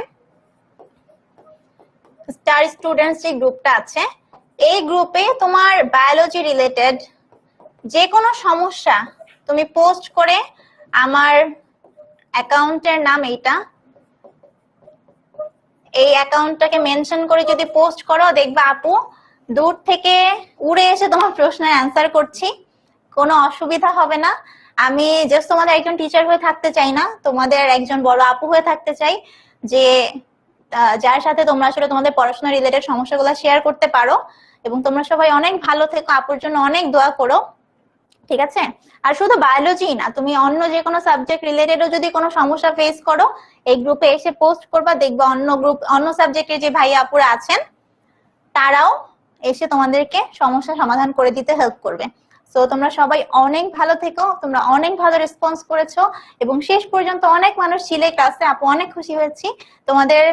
স্টার স্টুডেন্টস যে গ্রুপটা আছে, এই গ্রুপে তোমার বায়োলজি রিলেটেড যে কোনো সমস্যা তুমি পোস্ট করে, আমার অ্যাকাউন্টের নাম এইটা, এই অ্যাকাউন্টটাকে মেনশন করে যদি পোস্ট করো, দেখবা আপু দূর থেকে উড়ে এসে তোমার প্রশ্নের অ্যান্সার করছি, কোনো অসুবিধা হবে না। আমি জাস্ট তোমাদের একজন টিচার হয়ে থাকতে চাই না, তোমাদের একজন বড় আপু হয়ে থাকতে চাই, যে যার সাথে তোমরা আসলে তোমাদের পড়াশোনা রিলেটেড সমস্যাগুলো শেয়ার করতে পারো। এবং তোমরা সবাই অনেক ভালো থেকো, আপুর জন্য অনেক দোয়া করো, ঠিক আছে? আর শুধু বায়োলজি না, তুমি অন্য যে কোনো সাবজেক্ট রিলেটেডও যদি কোনো সমস্যা ফেস করো, এই গ্রুপে এসে পোস্ট করবা, দেখবা অন্য সাবজেক্টের যে ভাই আপুরা আছেন তারাও এসে তোমাদেরকে সমস্যা সমাধান করে দিতে হেল্প করবে। সো তোমরা সবাই অনেক ভালো থেকো, তোমরা অনেক ভালো রেসপন্স করেছো এবং শেষ পর্যন্ত অনেক মানুষ ছিলে ক্লাসে, আপু অনেক খুশি হয়েছি। তোমাদের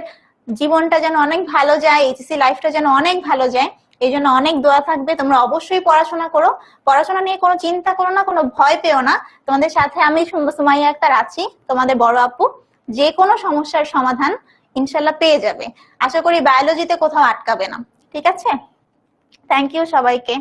জীবনটা যেন অনেক ভালো যায়, এইচএসসি লাইফটা যেন অনেক ভালো যায়, এই জন্য অনেক দোয়া থাকবে। তোমরা অবশ্যই পড়াশোনা করো, পড়াশোনা নিয়ে কোনো চিন্তা করো না, কোনো ভয় পেও না। তোমাদের সাথে আমি সুমাইয়া আক্তার আছি, তোমাদের বড় আপু, যে কোনো সমস্যার সমাধান ইনশাল্লাহ পেয়ে যাবে। আশা করি বায়োলজিতে কোথাও আটকাবে না, ঠিক আছে? থ্যাংক ইউ সবাইকে।